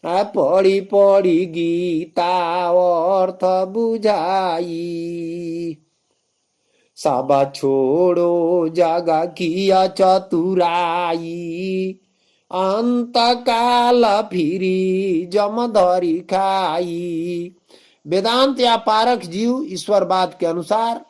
[SPEAKER 1] पढ़ी पढ़ी गीता अर्थ बुझाई। सब छोड़ो जग किया चतुराई, अंत काल फिरी जमधरी खाई। वेदांत या पारख जीव ईश्वरवाद के अनुसार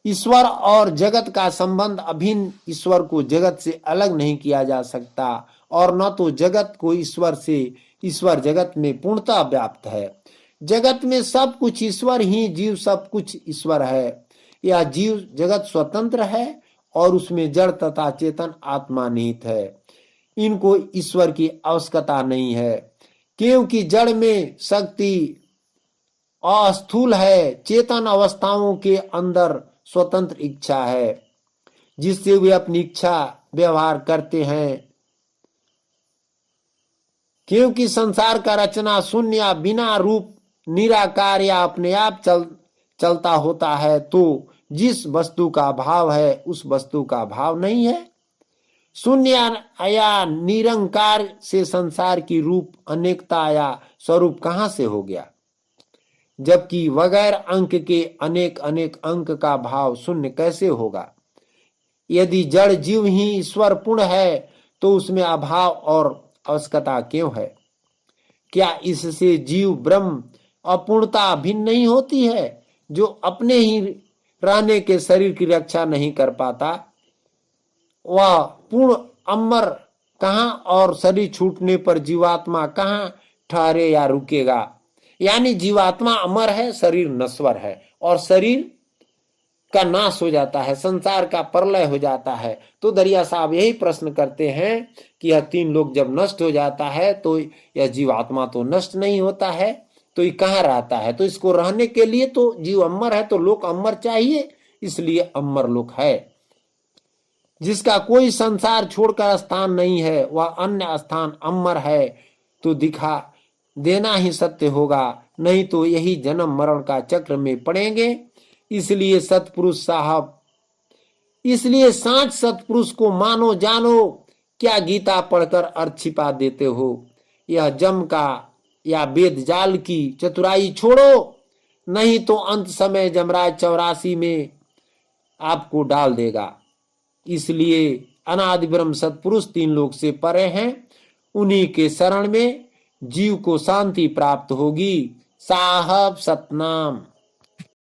[SPEAKER 1] ईश्वर और जगत का संबंध अभिन्न, ईश्वर को जगत से अलग नहीं किया जा सकता और न तो जगत को ईश्वर से। ईश्वर जगत में पूर्णतः व्याप्त है। जगत में सब कुछ ईश्वर ही, जीव सब कुछ ईश्वर है। यह जीव जगत स्वतंत्र है और उसमें जड़ तथा चेतन आत्मा निहित है। इनको ईश्वर की आवश्यकता नहीं है, क्योंकि जड़ में शक्ति अस्थूल है, चेतन अवस्थाओं के अंदर स्वतंत्र इच्छा है। जिससे वे अपनी इच्छा व्यवहार करते हैं। क्योंकि संसार का रचना शून्य या बिना रूप निराकार या अपने आप चलता होता है, तो जिस वस्तु का भाव है उस वस्तु का भाव नहीं है। शून्य या निरंकार से संसार की रूप अनेकता या स्वरूप कहां से हो गया, जबकि बगैर अंक के अनेक अनेक अंक का भाव शून्य कैसे होगा। यदि जड़ जीव ही ईश्वर पूर्ण है तो उसमें अभाव और आवश्यकता क्यों है? क्या इससे जीव ब्रह्म अपूर्णता भिन्न नहीं होती है? जो अपने ही रहने के शरीर की रक्षा नहीं कर पाता वह पूर्ण अमर कहां, और शरीर छूटने पर जीवात्मा कहां ठहरे या रुकेगा। यानी जीवात्मा अमर है, शरीर नश्वर है, और शरीर का नाश हो जाता है, संसार का प्रलय हो जाता है। तो दरिया साहब यही प्रश्न करते हैं कि यह तीन लोग जब नष्ट हो जाता है तो यह जीवात्मा तो नष्ट नहीं होता है, तो ये कहाँ रहता है? तो इसको रहने के लिए तो जीव अमर है, तो लोक अमर चाहिए, इसलिए अमर लोक है। जिसका कोई संसार छोड़कर स्थान नहीं है वह अन्य स्थान अमर है, तो दिखा देना ही सत्य होगा, नहीं तो यही जन्म मरण का चक्र में पड़ेंगे। इसलिए सतपुरुष साहब, इसलिए सांच सतपुरुष को मानो जानो, क्या गीता पढ़कर अर्थ छिपा देते हो? यह जम का या वेद जाल की चतुराई छोड़ो, नहीं तो अंत समय जमराज 84 में आपको डाल देगा। इसलिए अनादि ब्रह्म सतपुरुष तीन लोक से परे हैं, उन्हीं के शरण में जीव को शांति प्राप्त होगी। साहब सतनाम।